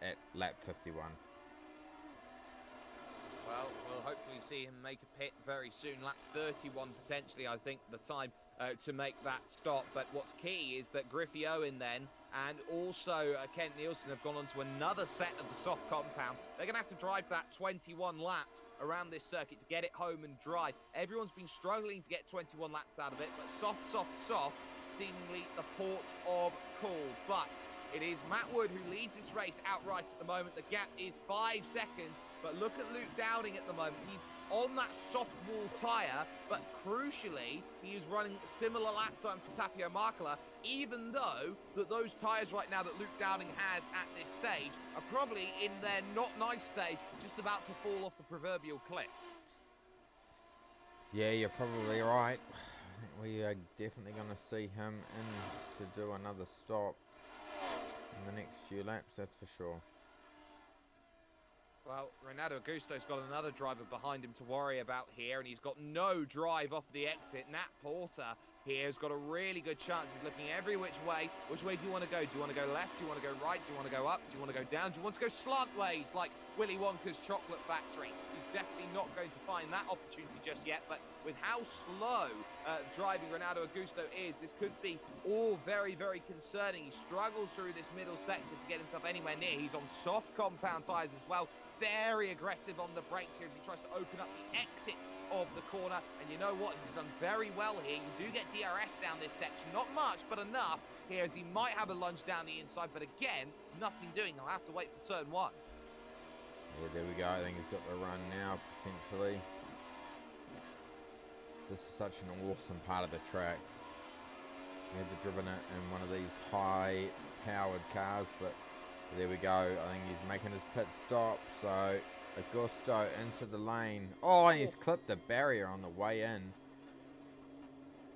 at lap 51. Well, we'll hopefully see him make a pit very soon. Lap 31 potentially, I think, the time to make that stop. But what's key is that Griffey Owen then and also Kent Nielsen have gone on to another set of the soft compound. They're going to have to drive that 21 laps around this circuit to get it home and dry. Everyone's been struggling to get 21 laps out of it, but soft, seemingly the port of call. But it is Matt Wood who leads this race outright at the moment. The gap is 5 seconds, but look at Luke Dowding at the moment. He's on that soft wall tyre, but crucially, he is running similar lap times to Tapio Markela, even though that those tyres right now that Luke Dowding has at this stage are probably in their not nice stage, just about to fall off the proverbial cliff. Yeah, you're probably right. we are definitely going to see him in to do another stop in the next few laps, that's for sure. Well, Renato Augusto's got another driver behind him to worry about here, and he's got no drive off the exit. Nat Porter here has got a really good chance. He's looking every which way. Which way do you want to go? Do you want to go left? Do you want to go right? Do you want to go up? Do you want to go down? Do you want to go slant ways like Willy Wonka's chocolate factory? He's definitely not going to find that opportunity just yet, but with how slow driving Renato Augusto is, this could be all very, very concerning. He struggles through this middle sector to get himself anywhere near. He's on soft compound tyres as well. Very aggressive on the brakes here as he tries to open up the exit of the corner. And you know what? He's done very well here. You do get DRS down this section. Not much, but enough here as he might have a lunge down the inside. But again, nothing doing. He'll have to wait for turn one. Yeah, there we go. I think he's got the run now, potentially. This is such an awesome part of the track. Never driven it in one of these high-powered cars, but there we go. I think he's making his pit stop. So Augusto into the lane. Oh, and he's clipped the barrier on the way in.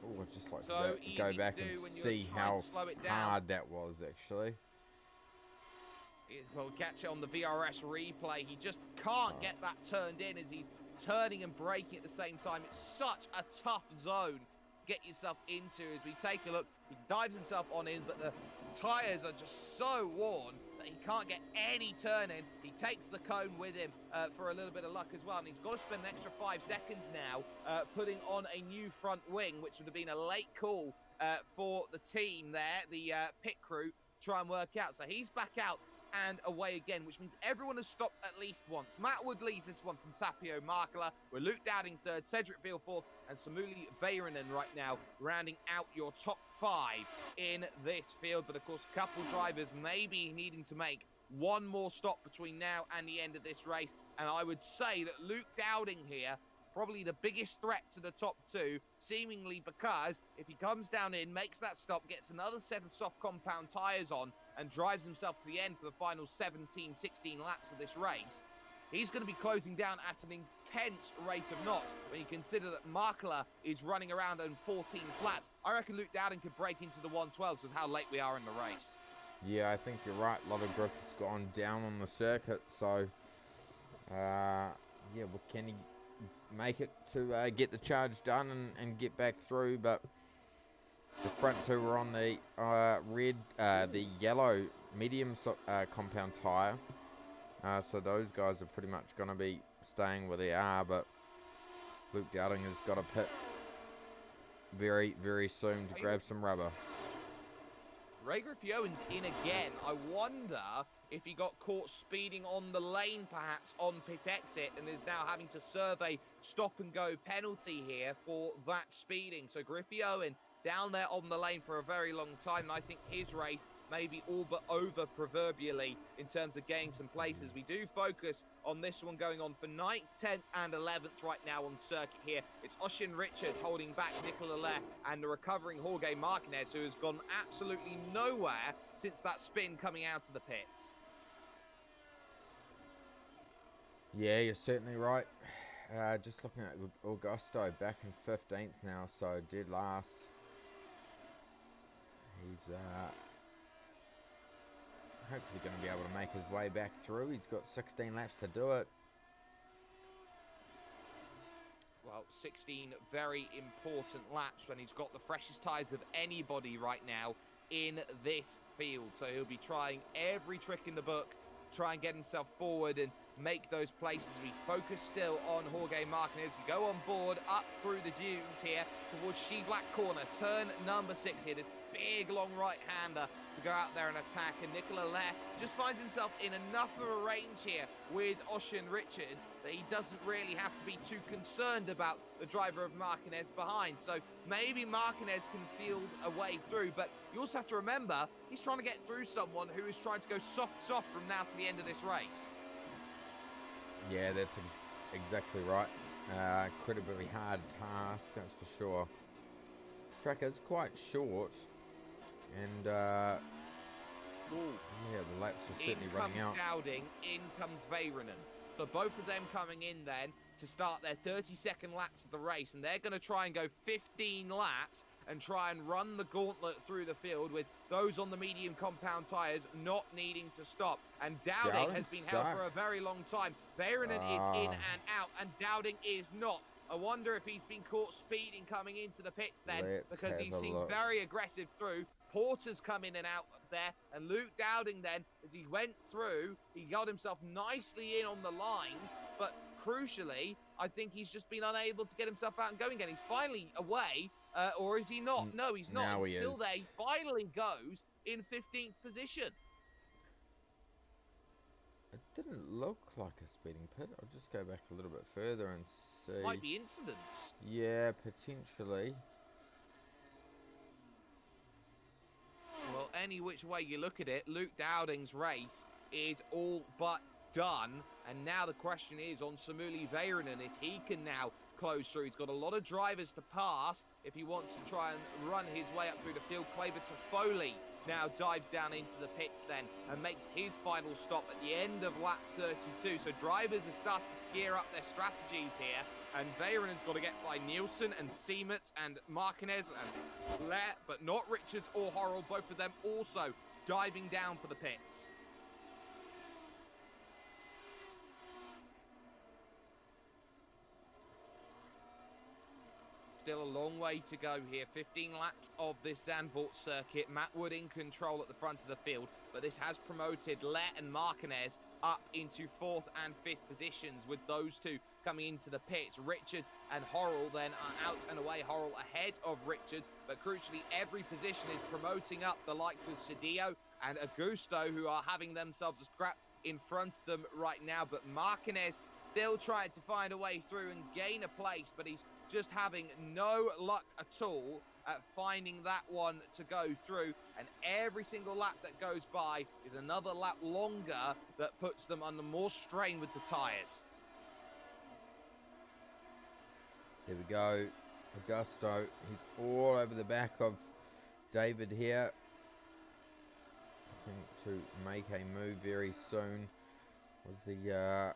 Oh, I'd just like So to go back and see how hard that was, actually. We'll catch it on the VRS replay. He just can't get that turned in as he's turning and braking at the same time. It's such a tough zone to get yourself into. As we take a look, he dives himself on in, but the tyres are just so worn that he can't get any turn in. He takes the cone with him for a little bit of luck as well, and he's got to spend an extra 5 seconds now putting on a new front wing, which would have been a late call for the team there, the pit crew, to try and work out. So he's back out and away again, which means everyone has stopped at least once. Matt Wood leads this one from Tapio Markela. We're Luke Dowding third, Cedric Beale fourth, and Samuli Veiranen right now rounding out your top 5 in this field. But of course, a couple drivers may be needing to make one more stop between now and the end of this race. And I would say that Luke Dowding here, probably the biggest threat to the top 2, seemingly because if he comes down in, makes that stop, gets another set of soft compound tyres on, and drives himself to the end for the final 17, 16 laps of this race, he's going to be closing down at an intense rate of knots when you consider that Markela is running around on 14 flats. I reckon Luke Dowding could break into the 112s with how late we are in the race. Yeah, I think you're right. A lot of grip has gone down on the circuit, so yeah, well, can he make it to get the charge done and get back through? But the front 2 were on the the yellow medium compound tyre, so those guys are pretty much going to be staying where they are. But Luke Dowding has got to pit very, very soon to grab some rubber. Ray Griffiowen's in again. I wonder if he got caught speeding on the lane, perhaps on pit exit, and is now having to serve a stop-and-go penalty here for that speeding. So Griffiowen down there on the lane for a very long time, and I think his race may be all but over proverbially in terms of getting some places. We do focus on this one going on for 9th, 10th and 11th right now on circuit here. It's Oisin Richards holding back Nicola Leh and the recovering Jorge Martinez, who has gone absolutely nowhere since that spin coming out of the pits. Yeah, you're certainly right. Just looking at Augusto back in 15th now, so dead last. He's hopefully going to be able to make his way back through. He's got 16 laps to do it. Well, 16 very important laps when he's got the freshest tyres of anybody right now in this field. So he'll be trying every trick in the book, try and get himself forward and make those places. We focus still on Jorge Martinez. We go on board up through the dunes here towards She Black Corner, turn number 6 here. This big long right-hander to go out there and attack, and Nicola Leh just finds himself in enough of a range here with Oisin Richards that he doesn't really have to be too concerned about the driver of Martinez behind. So maybe Martinez can field a way through, but you also have to remember he's trying to get through someone who is trying to go soft from now to the end of this race. Yeah, that's exactly right. Incredibly hard task, that's for sure. This track is quite short, and yeah, the laps are certainly running out. In comes Dowding, in comes Veiranen. But both of them coming in then, to start their 32nd laps of the race, and they're going to try and go 15 laps and try and run the gauntlet through the field with those on the medium compound tyres not needing to stop. And Dowding has been held for a very long time. Väyrynen is in and out, and Dowding is not. I wonder if he's been caught speeding coming into the pits then, because he seemed very aggressive through. Porter's come in and out there, and Luke Dowding then, as he went through, he got himself nicely in on the lines, but crucially, I think he's just been unable to get himself out and going again. He's finally away, or is he not? No, he's not. He's still there. He finally goes in 15th position. It didn't look like a speeding pit. I'll just go back a little bit further and see. Might be incidents. Yeah, potentially. Well, any which way you look at it, Luke Dowding's race is all but done. And now the question is on Samuli Väyrynen, if he can now close through. He's got a lot of drivers to pass if he wants to try and run his way up through the field. Claver Foley now dives down into the pits then and makes his final stop at the end of lap 32. So drivers are starting to gear up their strategies here. And Väyrynen's got to get by Nielsen and Siemens and Martinez and Lair, but not Richards or Horrell. Both of them also diving down for the pits. Still a long way to go here. 15 laps of this Zandvoort circuit. Matt Wood in control at the front of the field, but this has promoted Lair and Martinez up into 4th and 5th positions, with those two coming into the pits. Richards and Horrell then are out and away. Horrell ahead of Richards, but crucially every position is promoting up the likes of Cedillo and Augusto, who are having themselves a scrap in front of them right now. But Martinez still trying to find a way through and gain a place, but he's just having no luck at all at finding that one to go through. And every single lap that goes by is another lap longer that puts them under more strain with the tyres. There we go. Augusto, he's all over the back of David here. Looking to make a move very soon. Was the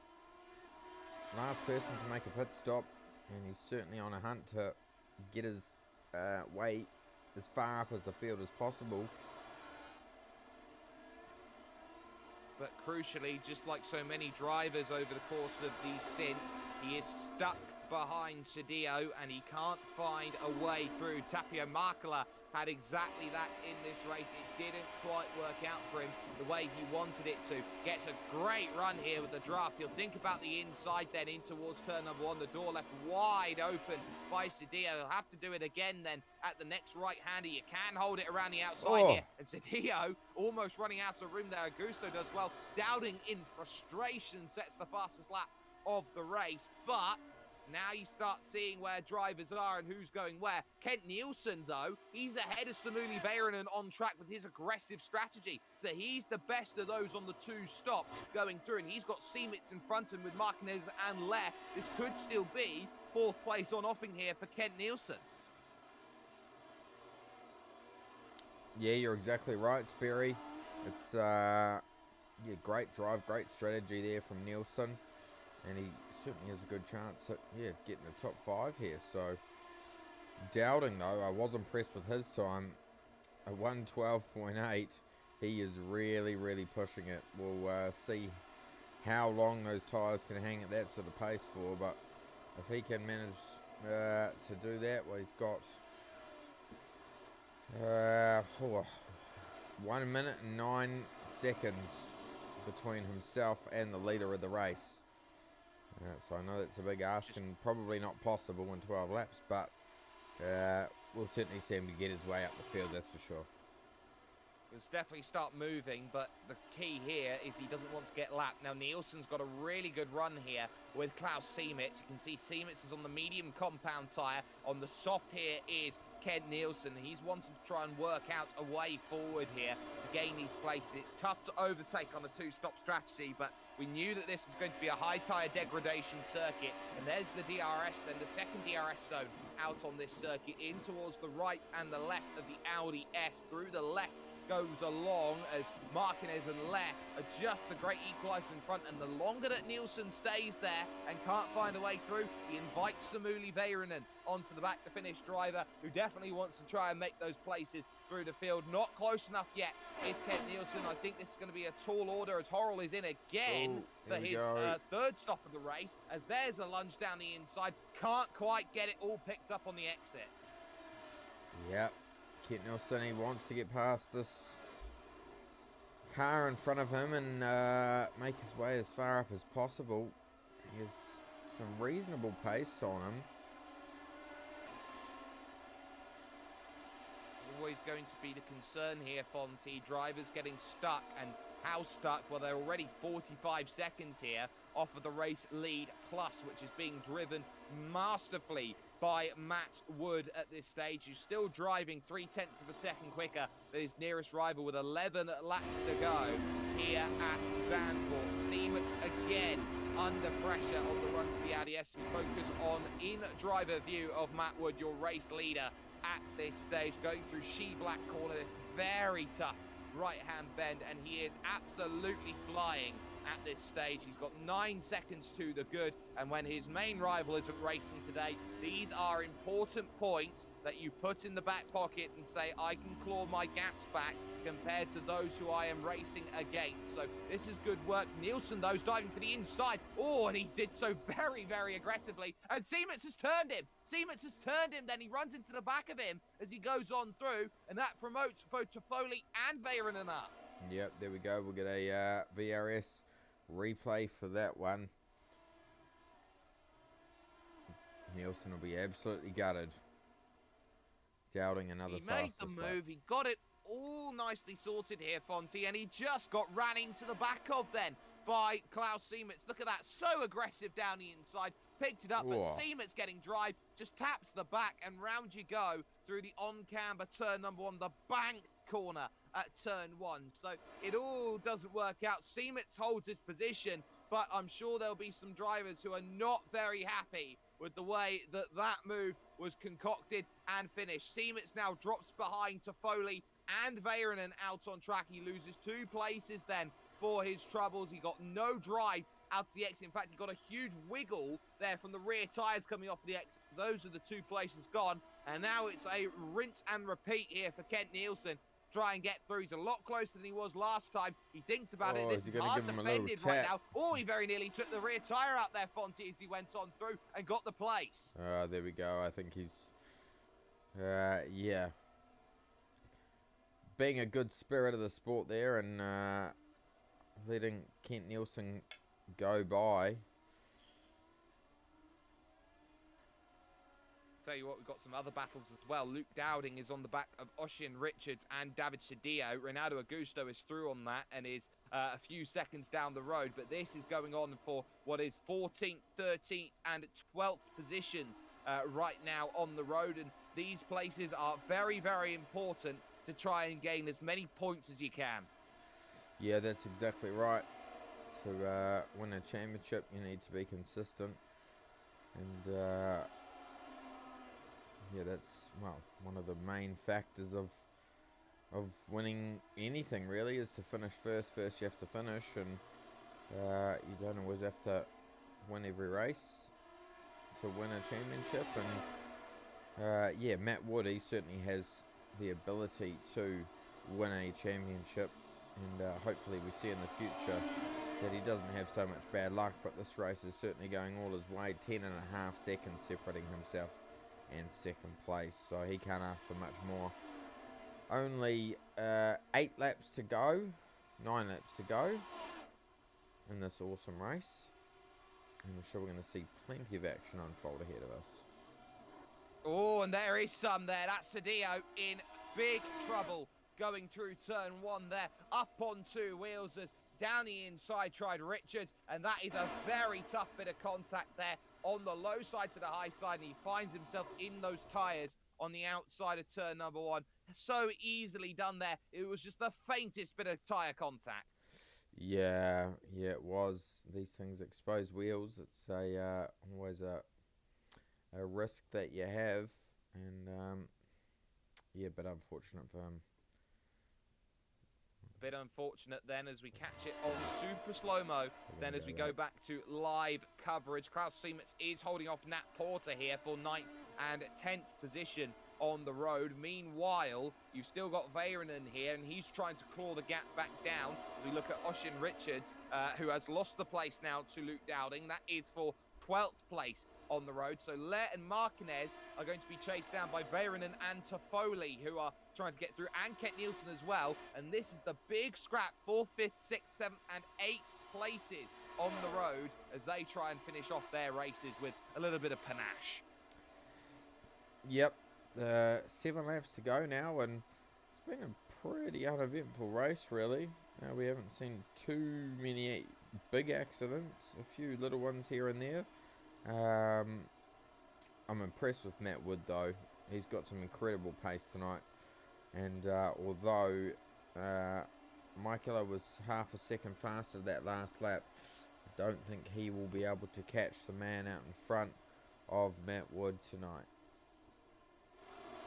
last person to make a pit stop, and he's certainly on a hunt to get his way as far up as the field as possible. But crucially, just like so many drivers over the course of these stints, he is stuck behind Cedillo and he can't find a way through. Tapio Markela had exactly that in this race. It didn't quite work out for him the way he wanted it to. Gets a great run here with the draft. He'll think about the inside then in towards turn number 1. The door left wide open by Cedillo. He'll have to do it again then at the next right-hander. You can hold it around the outside here. And Cedillo almost running out of room there. Augusto does well. Dowding in frustration sets the fastest lap of the race. But now you start seeing where drivers are and who's going where. Kent Nielsen, though, he's ahead of Samuli Väyrynen on track with his aggressive strategy. So he's the best of those on the 2 stop going through. And he's got Siemens in front of him with Martinez and Lair. This could still be 4th place on offing here for Kent Nielsen. Yeah, you're exactly right, Sperry. It's, great drive, great strategy there from Nielsen. And he certainly has a good chance at, getting the top 5 here. So, Dowding, though, I was impressed with his time. A 1:12.8. He is really, really pushing it. We'll see how long those tyres can hang at that sort of pace for. But if he can manage to do that, well, he's got 1 minute and 9 seconds between himself and the leader of the race. So I know that's a big ask and probably not possible in 12 laps, but we'll certainly see him to get his way up the field, that's for sure. He'll definitely start moving, but the key here is he doesn't want to get lapped. Now, Nielsen's got a really good run here with Klaus Siemens. You can see Siemens is on the medium compound tyre. On the soft here is Ken Nielsen. He's wanting to try and work out a way forward here to gain these places. It's tough to overtake on a 2-stop strategy, but we knew that this was going to be a high tyre degradation circuit. And there's the DRS then, the second DRS zone out on this circuit, in towards the right and the left of the Audi S, through the left goes along as Martinez and Le are just the great equaliser in front, and the longer that Nielsen stays there and can't find a way through, he invites Samuli Väyrynen onto the back-to-finish driver, who definitely wants to try and make those places through the field. Not close enough yet is Kent Nielsen. I think this is going to be a tall order as Horrell is in again for his third stop of the race, as there's a lunge down the inside. Can't quite get it all picked up on the exit. Yep. Kent Nielsen, he wants to get past this car in front of him and make his way as far up as possible. He has some reasonable pace on him. Always going to be the concern here, Fonty. Drivers getting stuck, and how stuck? Well, they're already 45 seconds here off of the race lead plus, which is being driven masterfully by Matt Wood at this stage. He's still driving 0.3 of a second quicker than his nearest rival with 11 laps to go here at Zandvoort. Siemens again under pressure on the run to the Audi S. Focus on in driver view of Matt Wood, your race leader at this stage, going through She-Black corner. This very tough right-hand bend, and he is absolutely flying at this stage. He's got 9 seconds to the good, and when his main rival isn't racing today, these are important points that you put in the back pocket and say, I can claw my gaps back compared to those who I am racing against. So this is good work. Nielsen, though, is diving for the inside. Oh, and he did so very, very aggressively. And Siemens has turned him. Siemens has turned him. Then he runs into the back of him as he goes on through, and that promotes both Toffoli and Väyrynen up. Yep, there we go. We'll get a VRS replay for that one. Nielsen will be absolutely gutted. Doubting another fastest lap. He made the move. He got it all nicely sorted here, Fonty, and he just got ran into the back of then by Klaus Siemens. Look at that, so aggressive down the inside, picked it up, but Siemens getting drive, just taps the back, and round you go through the on-camber turn number 1, the bank corner at turn 1. So it all doesn't work out. Siemens holds his position, but I'm sure there'll be some drivers who are not very happy with the way that that move was concocted and finished. Siemens now drops behind Toffoli and Väyrynen out on track. He loses 2 places then for his troubles. He got no drive out to the exit. In fact, he got a huge wiggle there from the rear tyres coming off the exit. Those are the 2 places gone. And now it's a rinse and repeat here for Kent Nielsen. Try and get through. He's a lot closer than he was last time. He thinks about it. This is hard defended right now. Oh, he very nearly took the rear tyre out there, Fonty, as he went on through and got the place. There we go. I think he's, yeah, being a good spirit of the sport there and letting Kent Nielsen go by. Tell you what, we've got some other battles as well. Luke Dowding is on the back of Ossian Richards and David Cedillo. Ronaldo Augusto is through on that and is a few seconds down the road. But this is going on for what is 14th, 13th and 12th positions right now on the road. And these places are very, very important to try and gain as many points as you can. Yeah, that's exactly right. To win a championship, you need to be consistent. And yeah, that's, well, one of the main factors of winning anything, really, is to finish first. First you have to finish, and you don't always have to win every race to win a championship. And yeah, Matt Wood, he certainly has the ability to win a championship, and hopefully we see in the future that he doesn't have so much bad luck. But this race is certainly going all his way. 10.5 seconds separating himself and second place, so he can't ask for much more. Only 8 laps to go, 9 laps to go in this awesome race, and I'm sure we're going to see plenty of action unfold ahead of us. Oh, and there is some there. That's Cedillo in big trouble going through turn 1 there, up on 2 wheels as down the inside tried Richards, and that is a very tough bit of contact there on the low side to the high side, and he finds himself in those tyres on the outside of turn number 1. So easily done there. It was just the faintest bit of tyre contact. Yeah, it was. These things expose wheels. It's always a risk that you have, and yeah, but unfortunate for him. Bit unfortunate then as we catch it on super slow-mo. Then as we go back to live coverage, Klaus Siemens is holding off Nat Porter here for 9th and 10th position on the road. Meanwhile, you've still got Väyrynen here, and he's trying to claw the gap back down. As we look at Oisin Richards, who has lost the place now to Luke Dowding. That is for 12th place on the road. So Leh and Marquez are going to be chased down by Väyrynen and Toffoli, who are trying to get through, and Kent Nielsen as well. And this is the big scrap, 4th, 5th, 6th, 7th, and 8th places on the road as they try and finish off their races with a little bit of panache. Yep, 7 laps to go now, and it's been a pretty uneventful race, really. We haven't seen too many big accidents, a few little ones here and there. I'm impressed with Matt Wood, though. He's got some incredible pace tonight, and although Michaela was half a second faster that last lap, I don't think he will be able to catch the man out in front of Matt Wood tonight.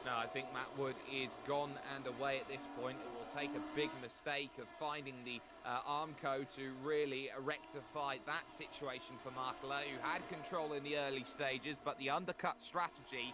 No, I think Matt Wood is gone and away at this point. It will take a big mistake of finding the Armco to really rectify that situation for Markela, who had control in the early stages, but the undercut strategy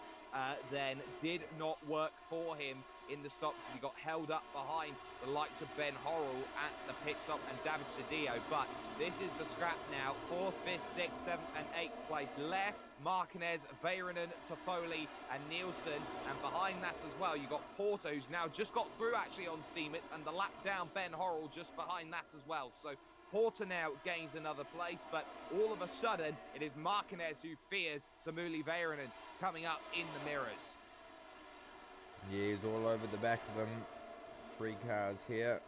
then did not work for him in the stops as he got held up behind the likes of Ben Horrell at the pit stop and David Cedillo. But this is the scrap now. 4th, 5th, 6th, 7th and 8th place. Leh, Marquez, Väyrynen, Toffoli and Nielsen. And behind that as well, you got Porter, who's now just got through actually on Siemens, and the lap down Ben Horrell just behind that as well. So Porter now gains another place, but all of a sudden it is Marquez who fears Samuli Väyrynen coming up in the mirrors. Yeah, he's all over the back of them. 3 cars here.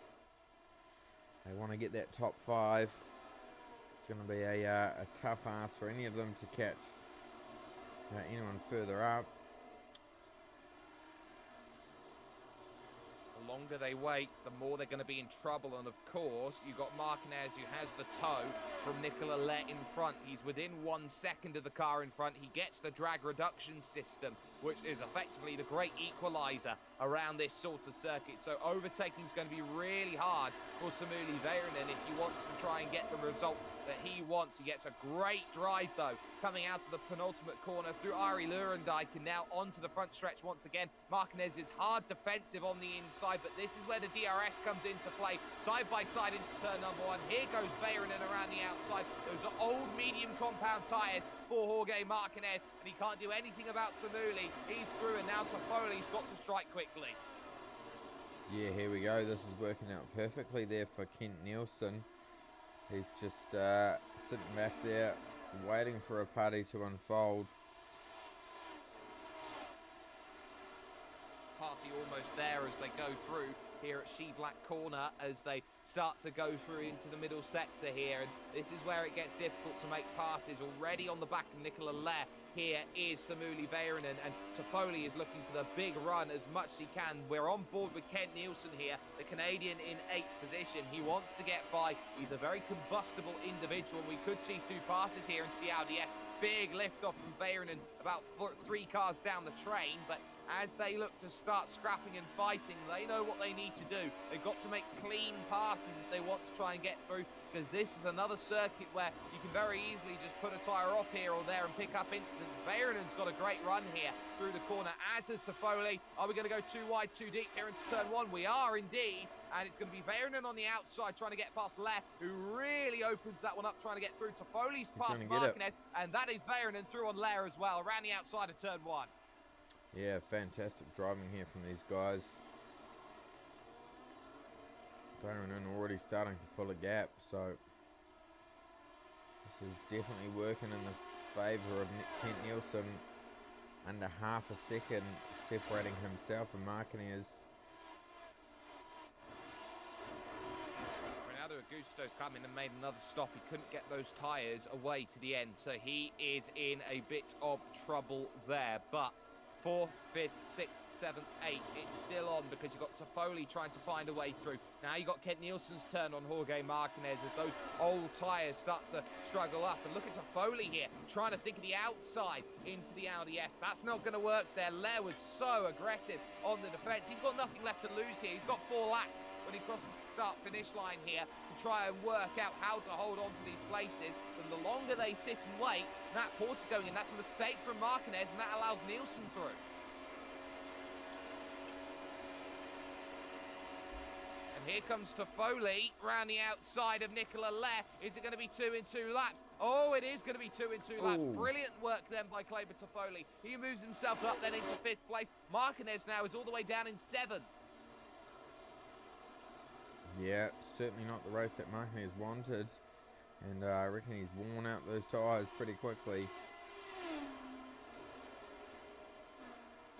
They want to get that top 5. It's going to be a tough ask for any of them to catch anyone further up. The longer they wait, the more they're going to be in trouble. And of course, you've got Marquez, who has the tow from Nicola Leh in front. He's within 1 second of the car in front. He gets the drag reduction system, which is effectively the great equalizer around this sort of circuit. So overtaking is going to be really hard for Samuli Väyrynen if he wants to try and get the result that he wants. He gets a great drive, though, coming out of the penultimate corner through Ari Lurendijk and now onto the front stretch once again. Marquez is hard defensive on the inside, but this is where the DRS comes into play. Side by side into turn number 1. Here goes Väyrynen around the outside. Those are old medium compound tyres for Jorge Marquez, and he can't do anything about Samuli. He's through, and now Toffoli's got to strike quickly. Yeah, here we go. This is working out perfectly there for Kent Nielsen. He's just sitting back there, waiting for a party to unfold. Party almost there as they go through here at She Black Corner as they start to go through into the middle sector here, and this is where it gets difficult to make passes. Already on the back of Nicola Leh here is Samuli Väyrynen, and Toffoli is looking for the big run as much as he can. We're on board with Kent Nielsen here, the Canadian in 8th position. He wants to get by. He's a very combustible individual. We could see 2 passes here into the Audi S. Big lift off from Väyrynen, about 3 cars down the train, but as they look to start scrapping and fighting, they know what they need to do. They've got to make clean passes if they want to try and get through, because this is another circuit where you can very easily just put a tyre off here or there and pick up incidents. Väyrynen's got a great run here through the corner, as has Toffoli. Are we going to go too wide, too deep here into turn 1? We are indeed, and it's going to be Väyrynen on the outside trying to get past Leh, who really opens that one up trying to get through. Toffoli's past Marquez, and that is Väyrynen through on Leh as well, around the outside of turn 1. Yeah, fantastic driving here from these guys. Väyrynen already starting to pull a gap, so this is definitely working in the favour of Kent Nielsen. Under half a second separating himself and Marquez. Ronaldo Augusto's come in and made another stop. He couldn't get those tyres away to the end, so he is in a bit of trouble there. But 4th, 5th, 6th, 7th, 8th, it's still on because you've got Toffoli trying to find a way through. Now you've got Kent Nielsen's turn on Jorge Marquez as those old tyres start to struggle up. And look at Toffoli here, trying to think of the outside into the Audi S. That's not going to work there. Leh was so aggressive on the defence. He's got nothing left to lose here. He's got 4 laps when he crosses start-finish line here to try and work out how to hold on to these places. And the longer they sit and wait, Matt Porter's going in. That's a mistake from Marquez, and that allows Nielsen through. And here comes Toffoli round the outside of Nicola Le. Is it going to be 2 in 2 laps? Oh, it is going to be 2 in 2 laps. Ooh. Brilliant work then by Kleber Toffoli. He moves himself up then into 5th place. Marquez now is all the way down in 7th. Yeah, certainly not the race that Marquez wanted. And I reckon he's worn out those tyres pretty quickly.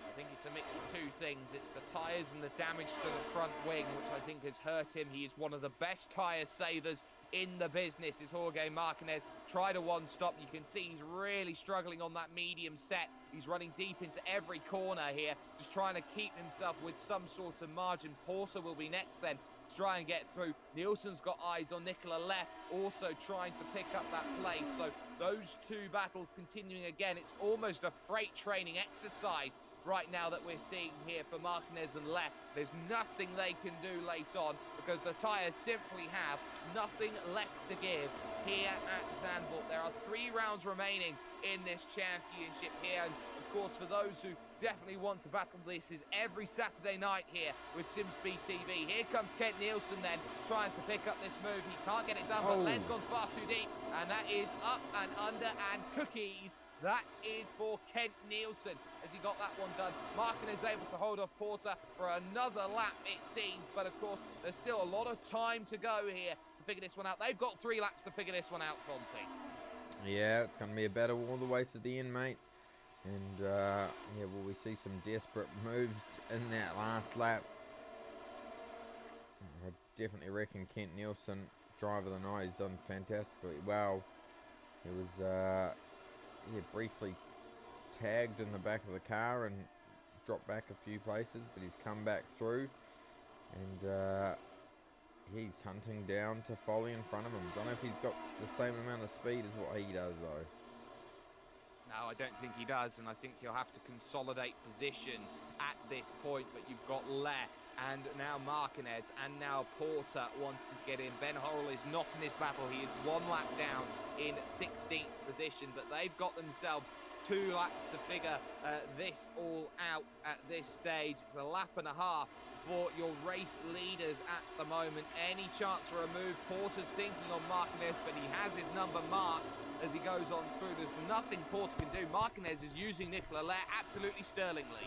I think it's a mix of two things. It's the tyres and the damage to the front wing, which I think has hurt him. He is one of the best tyre savers in the business, is Jorge Marquez. Tried a one-stop. You can see he's really struggling on that medium set. He's running deep into every corner here, just trying to keep himself with some sort of margin. Porter will be next then, to try and get through. Nielsen's got eyes on Nicola Le, also trying to pick up that place. So those two battles continuing again. It's almost a freight training exercise right now that we're seeing here for Marquez and Le. There's nothing they can do late on because the tyres simply have nothing left to give here at Zandvoort. There are 3 rounds remaining in this championship here, and of course for those who definitely want to battle, this is every Saturday night here with SimSpeed TV. Here comes Kent Nielsen then, trying to pick up this move. He can't get it done, but Le's gone far too deep, and that is up and under and cookies. That is for Kent Nielsen as he got that one done. Marquez is able to hold off Porter for another lap, it seems. But, of course, there's still a lot of time to go here to figure this one out. They've got 3 laps to figure this one out, Fonty. Yeah, it's going to be a battle all the way to the end, mate. And, yeah, will we see some desperate moves in that last lap? I definitely reckon Kent Nielsen, driver of the night, has done fantastically well. He was... briefly tagged in the back of the car and dropped back a few places, but he's come back through, and he's hunting down Toffoli in front of him. Don't know if he's got the same amount of speed as what he does though. No, I don't think he does, and I think he'll have to consolidate position at this point. But you've got Le, and now Marquez, and now Porter wanting to get in. Ben Horrell is not in this battle. He is 1 lap down in 16th position, but they've got themselves 2 laps to figure this all out at this stage. It's a lap and a half for your race leaders at the moment. Any chance for a move? Porter's thinking on Marquez, but he has his number marked as he goes on through. There's nothing Porter can do. Marquez is using Nicola Le absolutely sterlingly.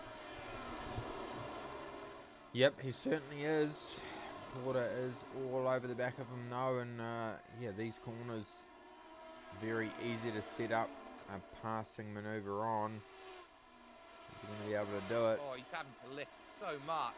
Yep, he certainly is. Porter is all over the back of him though, and yeah, these corners very easy to set up a passing maneuver on. Is he going to be able to do it? Oh, he's having to lift so much.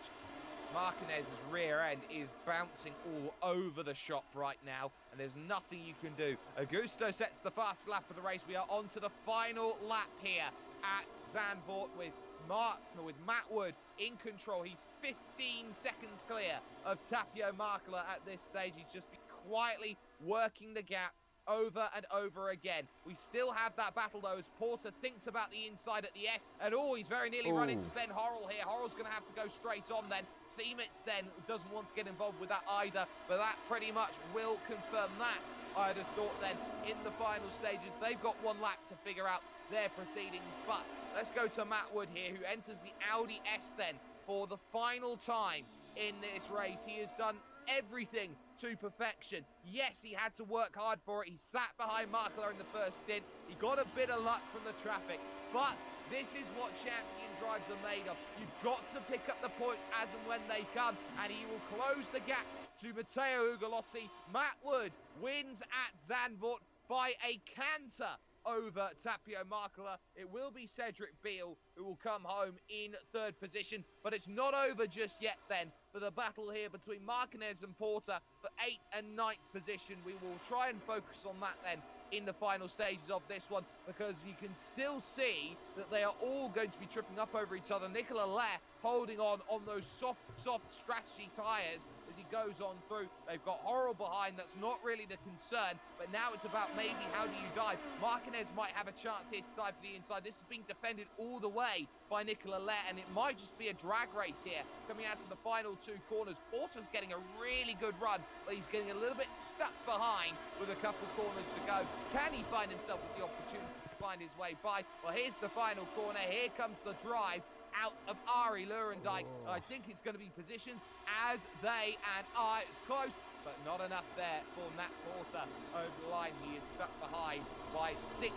Marquez's rear end is bouncing all over the shop right now, and there's nothing you can do. Augusto sets the fast lap of the race. We are on to the final lap here at Zandvoort with Matt Wood in control. He's 15 seconds clear of Tapio Markula at this stage. He's just been quietly working the gap over and over again. We still have that battle though as Porter thinks about the inside at the S, and he's very nearly run into Ben Horrell here. Horrell's going to have to go straight on then. Siemens then doesn't want to get involved with that either, but that pretty much will confirm that. I'd have thought then in the final stages they've got 1 lap to figure out their proceedings, but let's go to Matt Wood here, who enters the Audi S then for the final time in this race. He has done everything to perfection. Yes, he had to work hard for it. He sat behind Markler in the first stint. He got a bit of luck from the traffic, but this is what champion drives are made of. You've got to pick up the points as and when they come, and he will close the gap to Matteo Ugolotti. Matt Wood wins at Zandvoort by a canter over Tapio Markula. It will be Cedric Beale who will come home in 3rd position, but it's not over just yet then for the battle here between Marquez and Porter for 8th and 9th position. We will try and focus on that then in the final stages of this one, because you can still see that they are all going to be tripping up over each other. Nicola Le holding on those soft strategy tyres as he goes on through. They've got Horrell behind. That's not really the concern, but now it's about maybe how do you dive. Martinez might have a chance here to dive to the inside. This is being defended all the way by Nicola Lett, and it might just be a drag race here coming out to the final two corners. Porter's getting a really good run, but he's getting a little bit stuck behind with a couple corners to go. Can he find himself with the opportunity to find his way by? Well, here's the final corner. Here comes the drive out of Ari Lurendijk. I think it's going to be positions as they and I. It's close, but not enough there for Matt Porter over the line. He is stuck behind by 0.06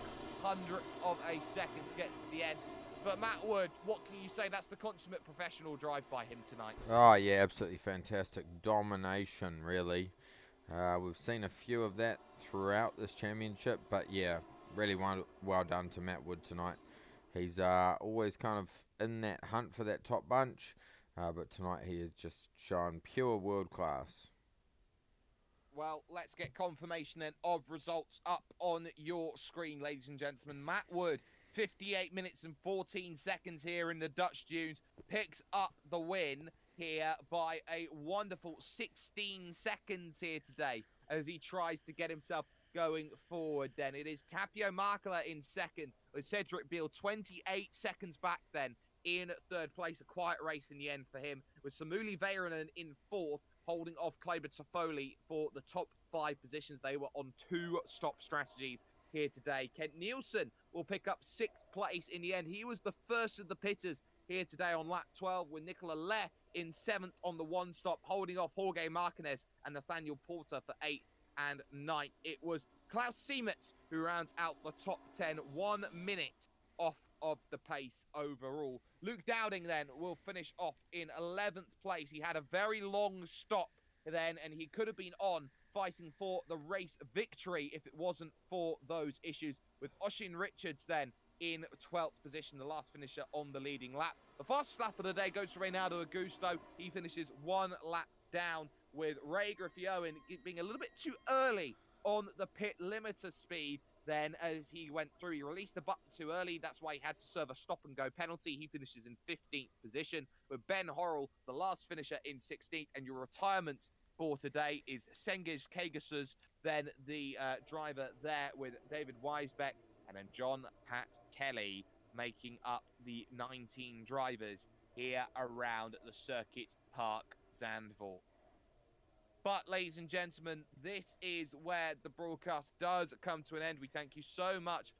of a second to get to the end. But Matt Wood, what can you say? That's the consummate professional drive by him tonight. Oh, yeah, absolutely fantastic. Domination, really. We've seen a few of that throughout this championship, but yeah, really well done to Matt Wood tonight. He's always kind of in that hunt for that top bunch, but tonight he has just shown pure world class. Well, let's get confirmation then of results up on your screen, ladies and gentlemen. Matt Wood, 58 minutes and 14 seconds here in the Dutch Dunes, picks up the win here by a wonderful 16 seconds here today as he tries to get himself going forward then. It is Tapio Markela in second, with Cedric Beal 28 seconds back then in third place. A quiet race in the end for him, with Samuli Väyrynen in fourth, holding off Kleber Toffoli for the top 5 positions. They were on 2 stop strategies here today. Kent Nielsen will pick up 6th place in the end. He was the first of the pitters here today on lap 12, with Nicola Lett in 7th on the 1 stop, holding off Jorge Martinez and Nathaniel Porter for 8th and 9th. It was Klaus Siemens who rounds out the top 10, 1 minute off of the pace overall. Luke Dowding then will finish off in 11th place. He had a very long stop then, and he could have been on fighting for the race victory if it wasn't for those issues, with Oshin Richards then in 12th position, the last finisher on the leading lap. The fastest lap of the day goes to Reynaldo Augusto. He finishes 1 lap down, with Ray Griffioen being a little bit too early on the pit limiter speed. Then as he went through, he released the button too early. That's why he had to serve a stop-and-go penalty. He finishes in 15th position, with Ben Horrell, the last finisher, in 16th. And your retirement for today is Cengiz Kagasuz, then the driver there with David Weisbeck, and then John Pat Kelly making up the 19 drivers here around the Circuit Park Zandvoort. But, ladies and gentlemen, this is where the broadcast does come to an end. We thank you so much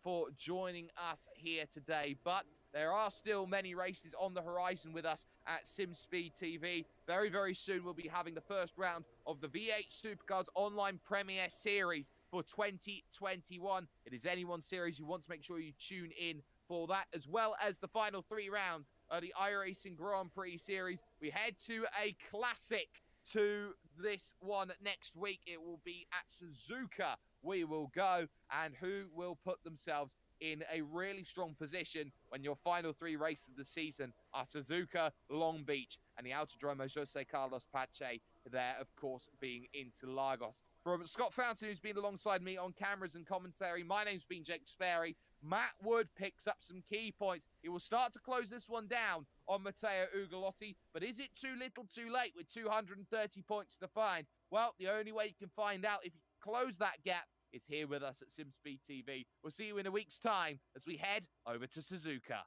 for joining us here today. But there are still many races on the horizon with us at SimSpeed TV. Very, very soon we'll be having the first round of the V8 Supercars Online Premier Series for 2021. It is anyone's series. You want to make sure you tune in for that, as well as the final 3 rounds of the iRacing Grand Prix Series. We head to a classic to this one next week. It will be at Suzuka we will go, and who will put themselves in a really strong position when your final 3 races of the season are Suzuka, Long Beach, and the Autodromo Jose Carlos Pache, there, of course, being Interlagos. From Scott Fountain, who's been alongside me on cameras and commentary, my name's been Jake Sperry. Matt Wood picks up some key points. He will start to close this one down on Matteo Ugolotti, but is it too little too late with 230 points to find? Well, the only way you can find out if you close that gap is here with us at SimSpeed TV. We'll see you in a week's time as we head over to Suzuka.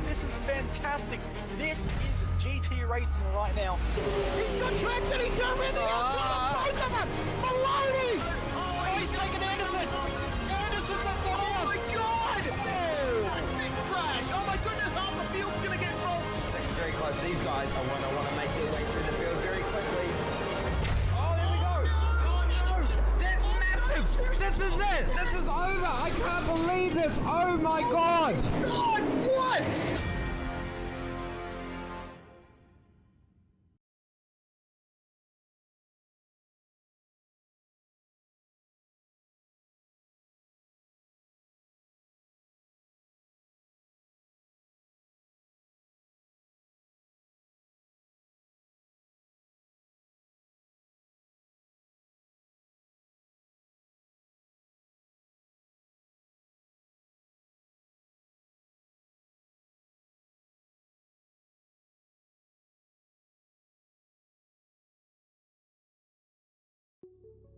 This is fantastic. This is GT racing right now. He's got traction, he's got rhythm, both of them! Maloney! Oh, he's taken Anderson. Anderson's up to Oh my god! Oh! Big crash! Oh my goodness, half the field's gonna get rolled! It's very close. These guys are want to make their way through the field very quickly. Oh, there we go. Oh no! That's massive! This is it! This is over! I can't believe this! Oh my god! God, what?